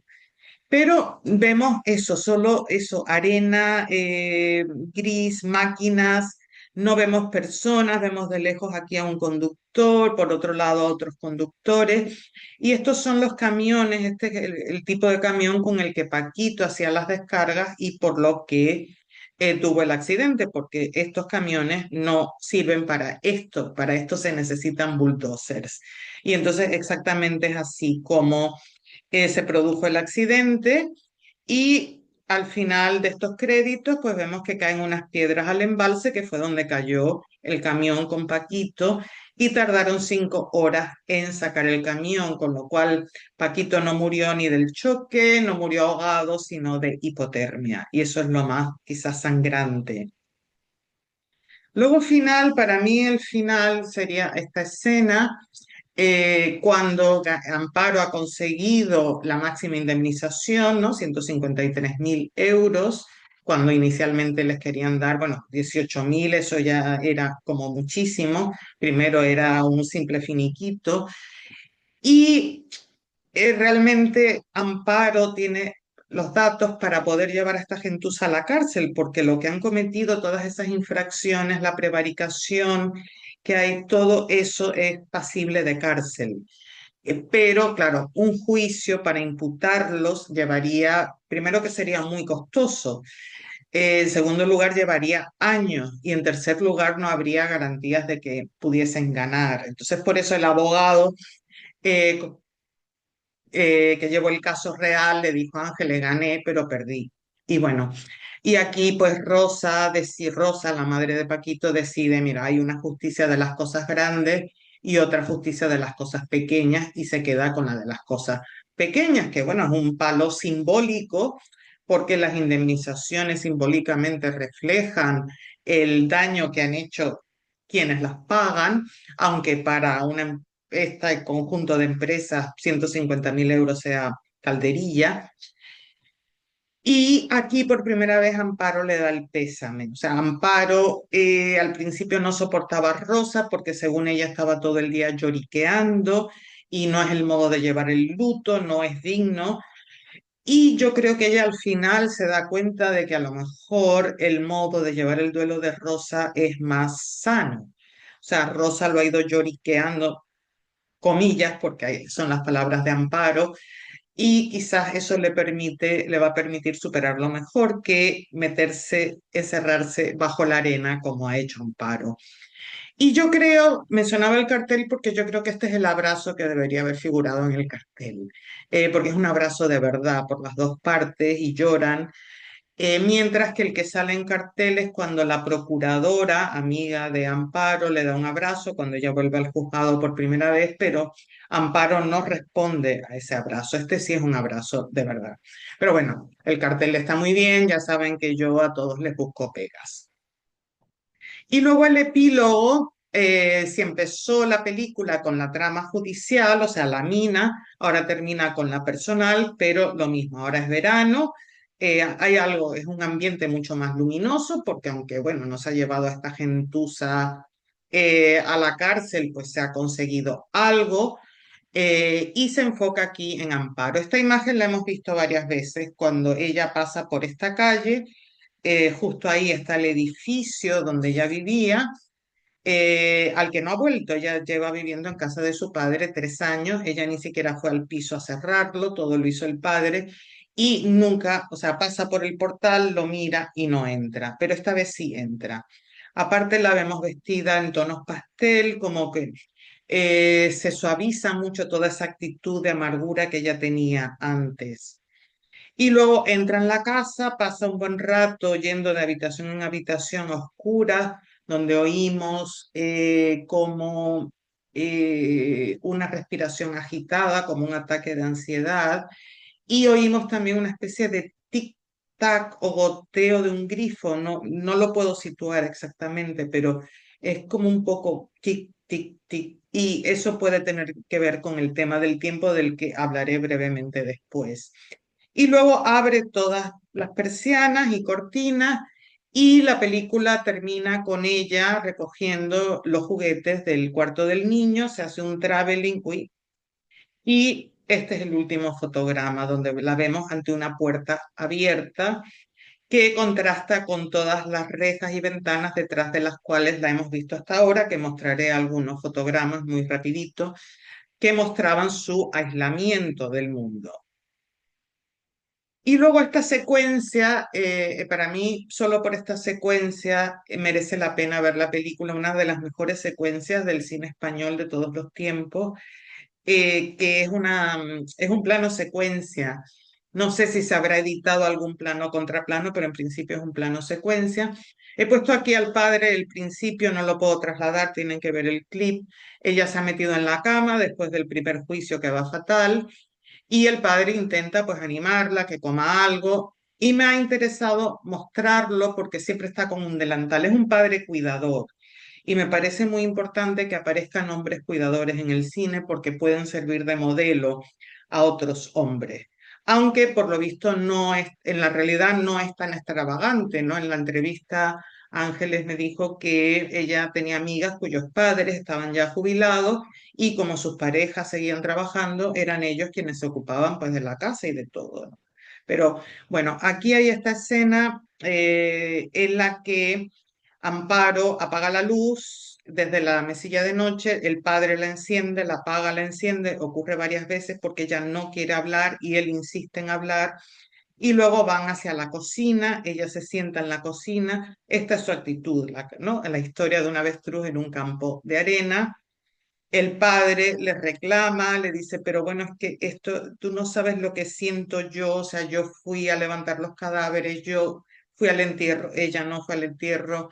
Pero vemos eso, solo eso, arena, gris, máquinas, no vemos personas, vemos de lejos aquí a un conductor, por otro lado a otros conductores, y estos son los camiones, este es el tipo de camión con el que Paquito hacía las descargas y por lo que tuvo el accidente, porque estos camiones no sirven para esto se necesitan bulldozers. Y entonces exactamente es así como se produjo el accidente y al final de estos créditos, pues vemos que caen unas piedras al embalse, que fue donde cayó el camión con Paquito, y tardaron 5 horas en sacar el camión, con lo cual Paquito no murió ni del choque, no murió ahogado, sino de hipotermia. Y eso es lo más quizás sangrante. Luego final, para mí el final sería esta escena cuando Amparo ha conseguido la máxima indemnización, ¿no? 153.000 euros, cuando inicialmente les querían dar, bueno, 18.000, eso ya era como muchísimo, primero era un simple finiquito, y realmente Amparo tiene los datos para poder llevar a esta gentuza a la cárcel, porque lo que han cometido, todas esas infracciones, la prevaricación que hay, todo eso es pasible de cárcel. Pero, claro, un juicio para imputarlos llevaría, primero que sería muy costoso, en segundo lugar llevaría años y en tercer lugar no habría garantías de que pudiesen ganar. Entonces, por eso el abogado eh, que llevó el caso real le dijo, Ángeles, gané, pero perdí. Y bueno, y aquí pues Rosa, la madre de Paquito, decide, mira, hay una justicia de las cosas grandes y otra justicia de las cosas pequeñas y se queda con la de las cosas pequeñas, que bueno, es un palo simbólico porque las indemnizaciones simbólicamente reflejan el daño que han hecho quienes las pagan, aunque para este conjunto de empresas 150.000 euros sea calderilla. Y aquí por primera vez Amparo le da el pésame. O sea, Amparo al principio no soportaba a Rosa porque según ella estaba todo el día lloriqueando y no es el modo de llevar el luto, no es digno. Y yo creo que ella al final se da cuenta de que a lo mejor el modo de llevar el duelo de Rosa es más sano. O sea, Rosa lo ha ido lloriqueando, comillas, porque ahí son las palabras de Amparo, y quizás eso le va a permitir superarlo mejor que meterse, encerrarse bajo la arena como ha hecho Amparo. Y yo creo, mencionaba el cartel porque yo creo que este es el abrazo que debería haber figurado en el cartel, porque es un abrazo de verdad por las dos partes y lloran, mientras que el que sale en cartel es cuando la procuradora, amiga de Amparo, le da un abrazo cuando ella vuelve al juzgado por primera vez, pero Amparo no responde a ese abrazo. Este sí es un abrazo de verdad. Pero bueno, el cartel está muy bien, ya saben que yo a todos les busco pegas. Y luego el epílogo, si empezó la película con la trama judicial, o sea, la mina, ahora termina con la personal, pero lo mismo, ahora es verano, hay algo, es un ambiente mucho más luminoso, porque aunque, bueno, nos ha llevado a esta gentuza a la cárcel, pues se ha conseguido algo. y se enfoca aquí en Amparo. Esta imagen la hemos visto varias veces cuando ella pasa por esta calle. Justo ahí está el edificio donde ella vivía, al que no ha vuelto. Ella lleva viviendo en casa de su padre 3 años. Ella ni siquiera fue al piso a cerrarlo, todo lo hizo el padre. Y nunca, o sea, pasa por el portal, lo mira y no entra, pero esta vez sí entra. Aparte la vemos vestida en tonos pastel, como que se suaviza mucho toda esa actitud de amargura que ella tenía antes. Y luego entra en la casa, pasa un buen rato yendo de habitación en habitación oscura, donde oímos como una respiración agitada, como un ataque de ansiedad, y oímos también una especie de tic-tac o goteo de un grifo. No, no lo puedo situar exactamente, pero es como un poco tic, tic, tic. Y eso puede tener que ver con el tema del tiempo del que hablaré brevemente después. Y luego abre todas las persianas y cortinas y la película termina con ella recogiendo los juguetes del cuarto del niño, se hace un traveling, uy, y este es el último fotograma donde la vemos ante una puerta abierta que contrasta con todas las rejas y ventanas detrás de las cuales la hemos visto hasta ahora, que mostraré algunos fotogramas muy rapidito que mostraban su aislamiento del mundo. Y luego esta secuencia, para mí, solo por esta secuencia merece la pena ver la película, una de las mejores secuencias del cine español de todos los tiempos, que es un plano secuencia. No sé si se habrá editado algún plano contraplano, pero en principio es un plano secuencia. He puesto aquí al padre el principio, no lo puedo trasladar, tienen que ver el clip. Ella se ha metido en la cama después del primer juicio que va fatal y el padre intenta pues animarla, que coma algo, y me ha interesado mostrarlo porque siempre está con un delantal. Es un padre cuidador y me parece muy importante que aparezcan hombres cuidadores en el cine porque pueden servir de modelo a otros hombres. Aunque por lo visto no es, en la realidad no es tan extravagante, ¿no? En la entrevista Ángeles me dijo que ella tenía amigas cuyos padres estaban ya jubilados y como sus parejas seguían trabajando, eran ellos quienes se ocupaban pues de la casa y de todo, ¿no? Pero bueno, aquí hay esta escena en la que Amparo apaga la luz desde la mesilla de noche, el padre la enciende, la apaga, la enciende, ocurre varias veces porque ella no quiere hablar y él insiste en hablar. Y luego van hacia la cocina, ella se sienta en la cocina, esta es su actitud, ¿no? La historia de un avestruz en un campo de arena. El padre le reclama, le dice, pero bueno, es que esto, tú no sabes lo que siento yo, o sea, yo fui a levantar los cadáveres, yo fui al entierro, ella no fue al entierro,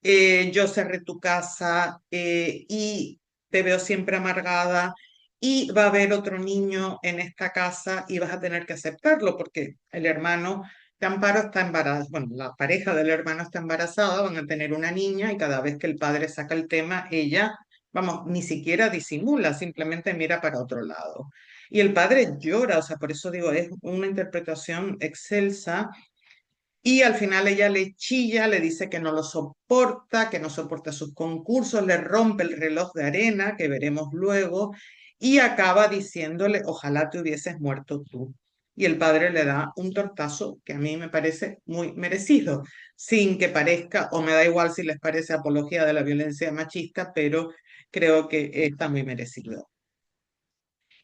yo cerré tu casa y te veo siempre amargada y va a haber otro niño en esta casa y vas a tener que aceptarlo porque el hermano de Amparo está embarazada, bueno, la pareja del hermano está embarazada, van a tener una niña y cada vez que el padre saca el tema, ella, vamos, ni siquiera disimula, simplemente mira para otro lado. Y el padre llora, o sea, por eso digo, es una interpretación excelsa y al final ella le chilla, le dice que no lo soporta, que no soporta sus concursos, le rompe el reloj de arena, que veremos luego, y acaba diciéndole, ojalá te hubieses muerto tú. Y el padre le da un tortazo que a mí me parece muy merecido, sin que parezca, o me da igual si les parece apología de la violencia machista, pero creo que está muy merecido.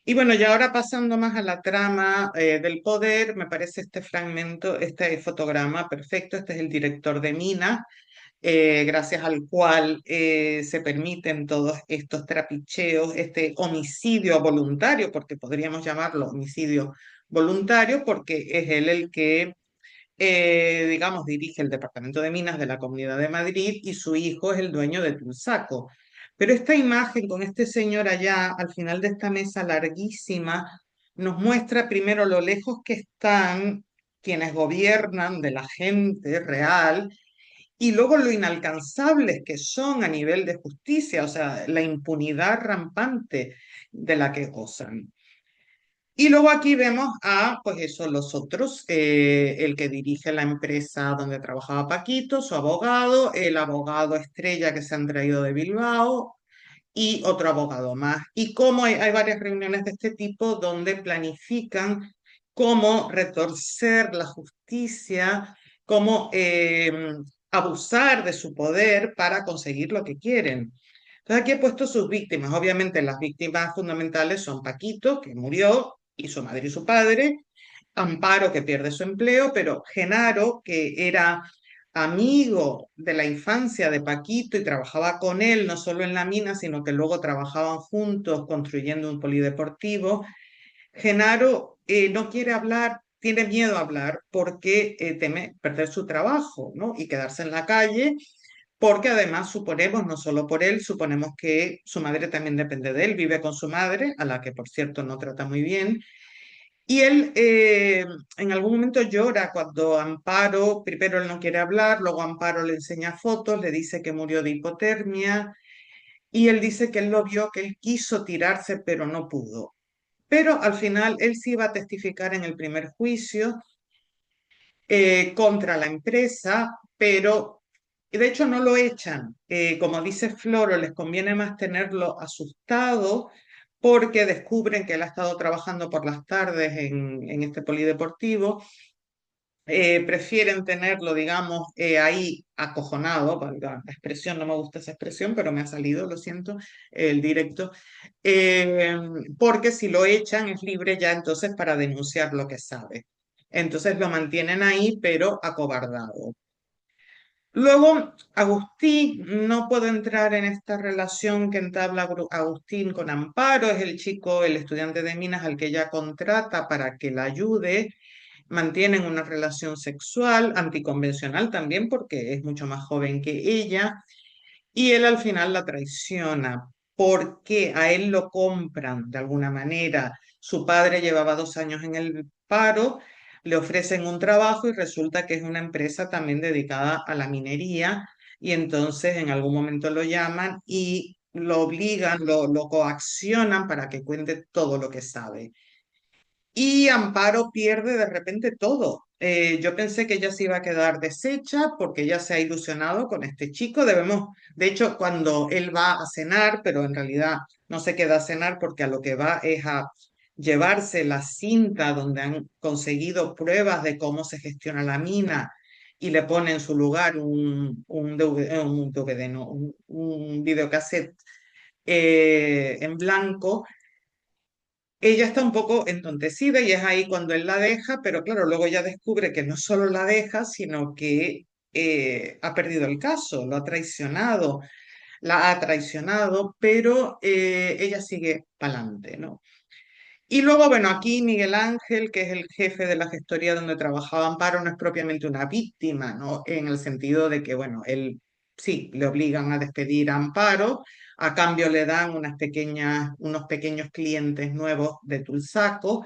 Y bueno, ya ahora pasando más a la trama del poder, me parece este fragmento, este fotograma perfecto. Este es el director de Mina, gracias al cual se permiten todos estos trapicheos, este homicidio voluntario, porque podríamos llamarlo homicidio voluntario, porque es él el que, digamos, dirige el Departamento de Minas de la Comunidad de Madrid y su hijo es el dueño de Tulsaco. Pero esta imagen con este señor allá, al final de esta mesa larguísima, nos muestra primero lo lejos que están quienes gobiernan de la gente real y luego lo inalcanzables que son a nivel de justicia, o sea, la impunidad rampante de la que gozan. Y luego aquí vemos a, pues eso, los otros, el que dirige la empresa donde trabajaba Paquito, su abogado, el abogado estrella que se han traído de Bilbao, y otro abogado más. Y como hay varias reuniones de este tipo donde planifican cómo retorcer la justicia, cómo abusar de su poder para conseguir lo que quieren. Entonces aquí he puesto sus víctimas. Obviamente las víctimas fundamentales son Paquito, que murió, y su madre y su padre, Amparo, que pierde su empleo, pero Genaro, que era amigo de la infancia de Paquito y trabajaba con él, no solo en la mina, sino que luego trabajaban juntos construyendo un polideportivo. Genaro no quiere hablar, tiene miedo a hablar porque teme perder su trabajo, ¿no? Y quedarse en la calle, porque además suponemos, no solo por él, suponemos que su madre también depende de él, vive con su madre, a la que por cierto no trata muy bien, y él en algún momento llora cuando Amparo, primero él no quiere hablar, luego Amparo le enseña fotos, le dice que murió de hipotermia y él dice que él lo vio, que él quiso tirarse pero no pudo. Pero al final él sí va a testificar en el primer juicio contra la empresa, pero de hecho no lo echan. Como dice Floro, les conviene más tenerlo asustado porque descubren que él ha estado trabajando por las tardes en este polideportivo. Prefieren tenerlo, digamos, ahí acojonado, valga la expresión, no me gusta esa expresión, pero me ha salido, lo siento, el directo, eh, porque si lo echan es libre ya entonces para denunciar lo que sabe. Entonces lo mantienen ahí, pero acobardado. Luego, Agustín, no puedo entrar en esta relación que entabla Agustín con Amparo, es el chico, el estudiante de minas al que ella contrata para que la ayude. Mantienen una relación sexual anticonvencional también porque es mucho más joven que ella y él al final la traiciona porque a él lo compran de alguna manera. Su padre llevaba 2 años en el paro, le ofrecen un trabajo y resulta que es una empresa también dedicada a la minería y entonces en algún momento lo llaman y lo obligan, lo coaccionan para que cuente todo lo que sabe. Y Amparo pierde de repente todo. Yo pensé que ella se iba a quedar deshecha porque ella se ha ilusionado con este chico. De hecho, cuando él va a cenar, pero en realidad no se queda a cenar porque a lo que va es a llevarse la cinta donde han conseguido pruebas de cómo se gestiona la mina y le pone en su lugar un DVD, no, un videocassette en blanco. Ella está un poco entontecida y es ahí cuando él la deja, pero claro, luego ella descubre que no solo la deja, sino que ha perdido el caso, lo ha traicionado, la ha traicionado, pero ella sigue para adelante, ¿no? Y luego, bueno, aquí Miguel Ángel, que es el jefe de la gestoría donde trabajaba Amparo, no es propiamente una víctima, ¿no? En el sentido de que, bueno, él sí, le obligan a despedir a Amparo, a cambio le dan unos pequeños clientes nuevos de Tulsaco,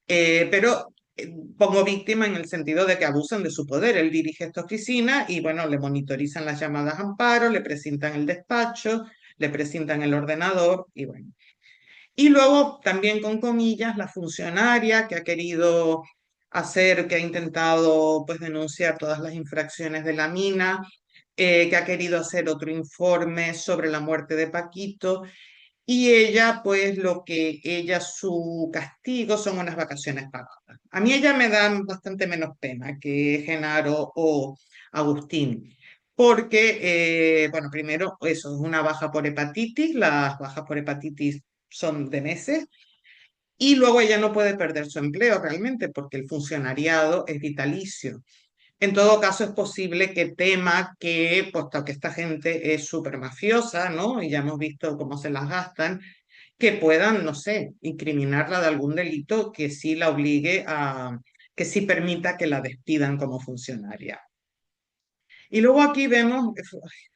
pero pongo víctima en el sentido de que abusan de su poder. Él dirige esta oficina y, bueno, le monitorizan las llamadas a Amparo, le presentan el despacho, le presentan el ordenador y, bueno. Y luego también con comillas, la funcionaria que ha querido hacer, que ha intentado pues denunciar todas las infracciones de la mina, que ha querido hacer otro informe sobre la muerte de Paquito y ella pues su castigo son unas vacaciones pagadas. A mí ella me da bastante menos pena que Genaro o Agustín. Porque, bueno, primero, eso es una baja por hepatitis, las bajas por hepatitis son de meses, y luego ella no puede perder su empleo realmente porque el funcionariado es vitalicio. En todo caso, es posible que tema que, puesto que esta gente es súper mafiosa, ¿no? Y ya hemos visto cómo se las gastan, que puedan, no sé, incriminarla de algún delito que sí la obligue que sí permita que la despidan como funcionaria. Y luego aquí vemos,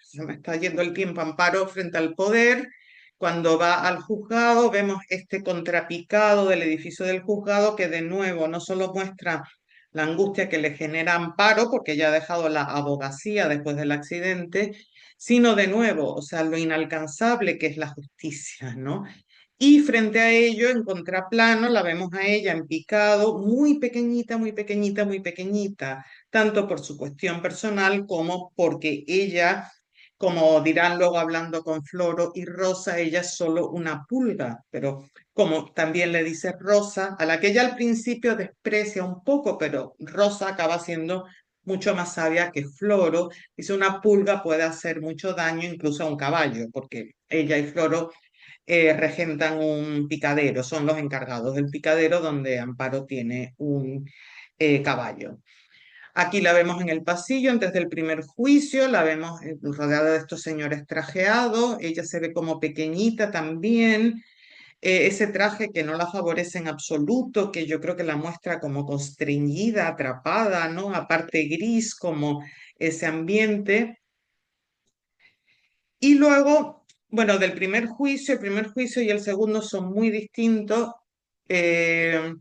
se me está yendo el tiempo, Amparo frente al poder. Cuando va al juzgado, vemos este contrapicado del edificio del juzgado que de nuevo no solo muestra la angustia que le genera Amparo, porque ya ha dejado la abogacía después del accidente, sino de nuevo, o sea, lo inalcanzable que es la justicia, ¿no? Y frente a ello, en contraplano, la vemos a ella en picado, muy pequeñita, muy pequeñita, muy pequeñita, tanto por su cuestión personal como porque ella como dirán luego hablando con Floro y Rosa, ella es solo una pulga, pero como también le dice Rosa, a la que ella al principio desprecia un poco, pero Rosa acaba siendo mucho más sabia que Floro. Dice, una pulga puede hacer mucho daño incluso a un caballo, porque ella y Floro regentan un picadero, son los encargados del picadero donde Amparo tiene un caballo. Aquí la vemos en el pasillo antes del primer juicio, la vemos rodeada de estos señores trajeados, ella se ve como pequeñita también, ese traje que no la favorece en absoluto, que yo creo que la muestra como constreñida, atrapada, ¿no? Aparte gris, como ese ambiente. Y luego, bueno, del primer juicio, el primer juicio y el segundo son muy distintos. Eh,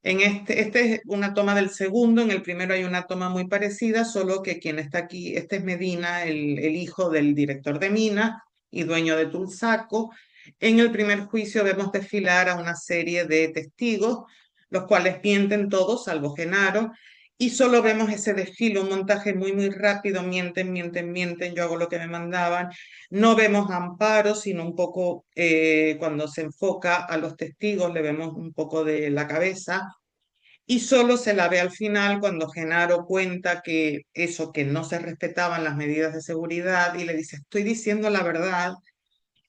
este es una toma del segundo, en el primero hay una toma muy parecida, solo que quien está aquí, este es Medina, el hijo del director de minas y dueño de Tulsaco. En el primer juicio vemos desfilar a una serie de testigos, los cuales mienten todos, salvo Genaro, y solo vemos ese desfile, un montaje muy, muy rápido, mienten, mienten, mienten, yo hago lo que me mandaban. No vemos a Amparo, sino un poco cuando se enfoca a los testigos, le vemos un poco de la cabeza y solo se la ve al final cuando Genaro cuenta que eso, que no se respetaban las medidas de seguridad y le dice, estoy diciendo la verdad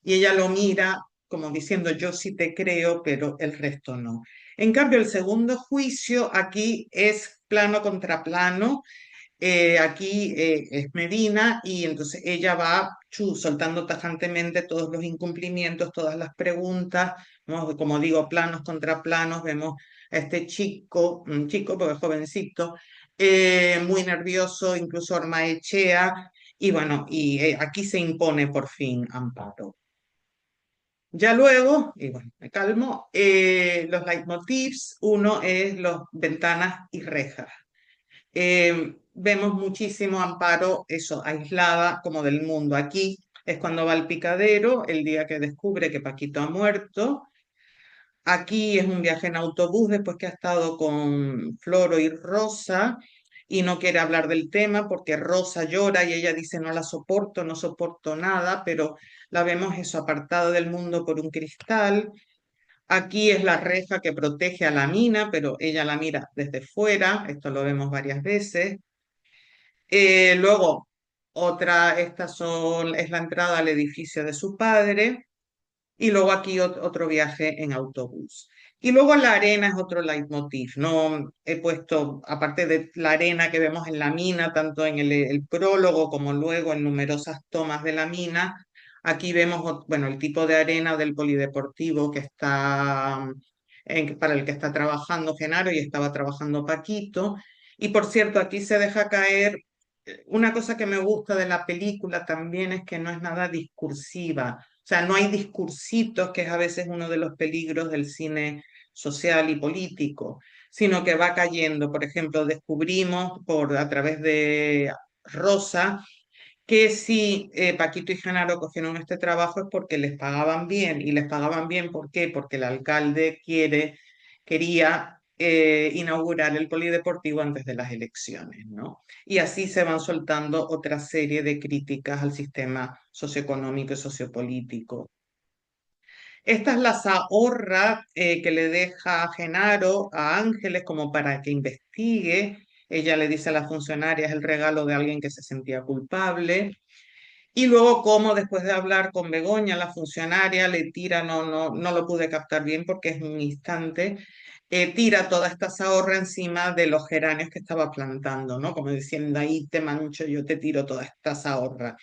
y ella lo mira como diciendo, yo sí te creo, pero el resto no. En cambio, el segundo juicio aquí es plano contra plano, aquí es Medina y entonces ella va soltando tajantemente todos los incumplimientos, todas las preguntas, ¿no? Como digo, planos contra planos, vemos a este chico, un chico porque es jovencito, muy nervioso, incluso Ormaechea, y bueno, y aquí se impone por fin Amparo. Ya luego, y bueno, me calmo, los leitmotivs, uno es los ventanas y rejas. Vemos muchísimo Amparo, eso, aislada como del mundo. Aquí es cuando va al picadero, el día que descubre que Paquito ha muerto. Aquí es un viaje en autobús después que ha estado con Floro y Rosa y no quiere hablar del tema porque Rosa llora y ella dice no la soporto, no soporto nada, pero la vemos eso apartada del mundo por un cristal. Aquí es la reja que protege a la mina, pero ella la mira desde fuera, esto lo vemos varias veces. Luego, es la entrada al edificio de su padre, y luego aquí otro viaje en autobús. Y luego la arena es otro leitmotiv, ¿no? He puesto, aparte de la arena que vemos en la mina, tanto en el prólogo como luego en numerosas tomas de la mina, aquí vemos, bueno, el tipo de arena del polideportivo que está, para el que está trabajando Genaro y estaba trabajando Paquito. Y por cierto, aquí se deja caer una cosa que me gusta de la película también es que no es nada discursiva, o sea, no hay discursitos, que es a veces uno de los peligros del cine social y político, sino que va cayendo. Por ejemplo, descubrimos a través de Rosa que si Paquito y Genaro cogieron este trabajo es porque les pagaban bien. ¿Y les pagaban bien por qué? Porque el alcalde quería inaugurar el polideportivo antes de las elecciones, ¿no? Y así se van soltando otra serie de críticas al sistema socioeconómico y sociopolítico. Esta es la zahorra que le deja Genaro a Ángeles como para que investigue. Ella le dice a la funcionaria, es el regalo de alguien que se sentía culpable. Y luego cómo después de hablar con Begoña, la funcionaria, le tira, no lo pude captar bien porque es un instante, tira toda esta zahorra encima de los geranios que estaba plantando, ¿no? Como diciendo, ahí te mancho, yo te tiro toda esta zahorra.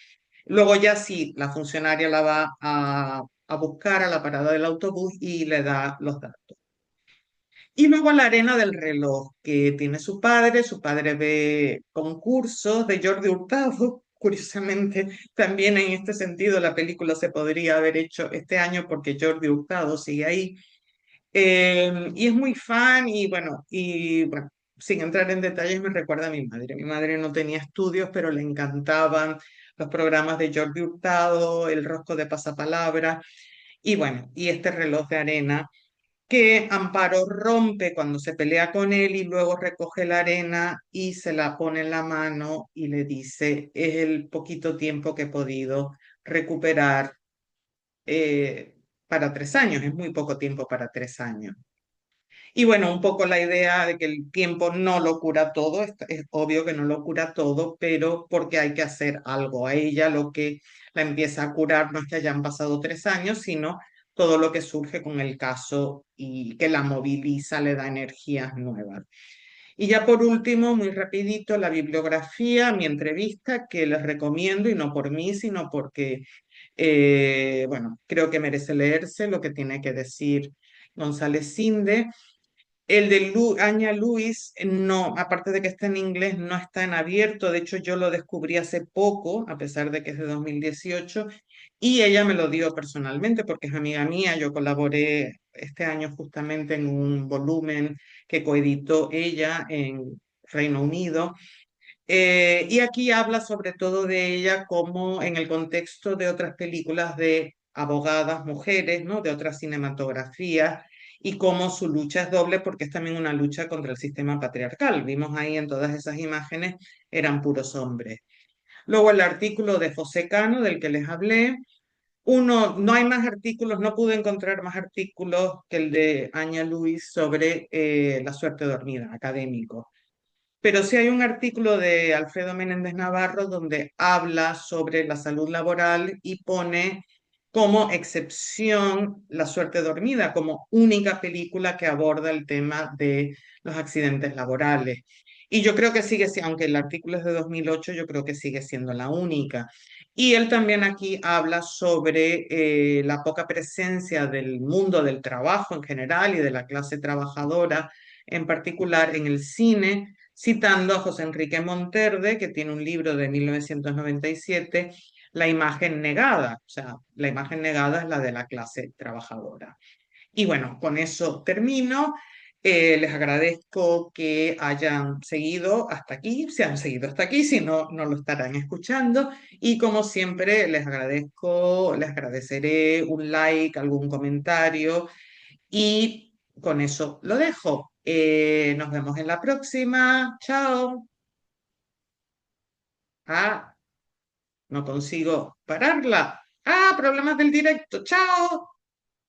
Luego ya sí, la funcionaria la va a buscar a la parada del autobús y le da los datos. Y luego la arena del reloj que tiene su padre ve concursos de Jordi Hurtado. Curiosamente, también en este sentido la película se podría haber hecho este año porque Jordi Hurtado sigue ahí. Y es muy fan y bueno, sin entrar en detalles me recuerda a mi madre. Mi madre no tenía estudios, pero le encantaban los programas de Jordi Hurtado, El Rosco de Pasapalabra y bueno, y este reloj de arena que Amparo rompe cuando se pelea con él y luego recoge la arena y se la pone en la mano y le dice, es el poquito tiempo que he podido recuperar para 3 años, es muy poco tiempo para 3 años. Y bueno, un poco la idea de que el tiempo no lo cura todo, es obvio que no lo cura todo, pero porque hay que hacer algo. A ella lo que la empieza a curar no es que hayan pasado 3 años, sino todo lo que surge con el caso y que la moviliza, le da energías nuevas. Y ya por último, muy rapidito, la bibliografía, mi entrevista, que les recomiendo, y no por mí, sino porque, bueno, creo que merece leerse lo que tiene que decir González Cinde. El de Anya Lewis, no, aparte de que está en inglés, no está en abierto. De hecho, yo lo descubrí hace poco, a pesar de que es de 2018, y ella me lo dio personalmente porque es amiga mía. Yo colaboré este año justamente en un volumen que coeditó ella en Reino Unido. Y aquí habla sobre todo de ella como en el contexto de otras películas de abogadas mujeres, ¿no? De otras cinematografías, y cómo su lucha es doble porque es también una lucha contra el sistema patriarcal. Vimos ahí en todas esas imágenes, eran puros hombres. Luego el artículo de José Cano, del que les hablé. No hay más artículos, no pude encontrar más artículos que el de Anya Lewis sobre la suerte dormida, académico. Pero sí hay un artículo de Alfredo Menéndez Navarro donde habla sobre la salud laboral y pone como excepción La suerte dormida, como única película que aborda el tema de los accidentes laborales. Y yo creo que aunque el artículo es de 2008, yo creo que sigue siendo la única. Y él también aquí habla sobre la poca presencia del mundo del trabajo en general y de la clase trabajadora en particular en el cine, citando a José Enrique Monterde, que tiene un libro de 1997, La imagen negada. O sea, la imagen negada es la de la clase trabajadora. Y bueno, con eso termino. Les agradezco que hayan seguido hasta aquí, si han seguido hasta aquí, si no, no lo estarán escuchando. Y como siempre, les agradeceré un like, algún comentario y con eso lo dejo. Nos vemos en la próxima. Chao. Ah, no consigo pararla. Ah, problemas del directo. Chao.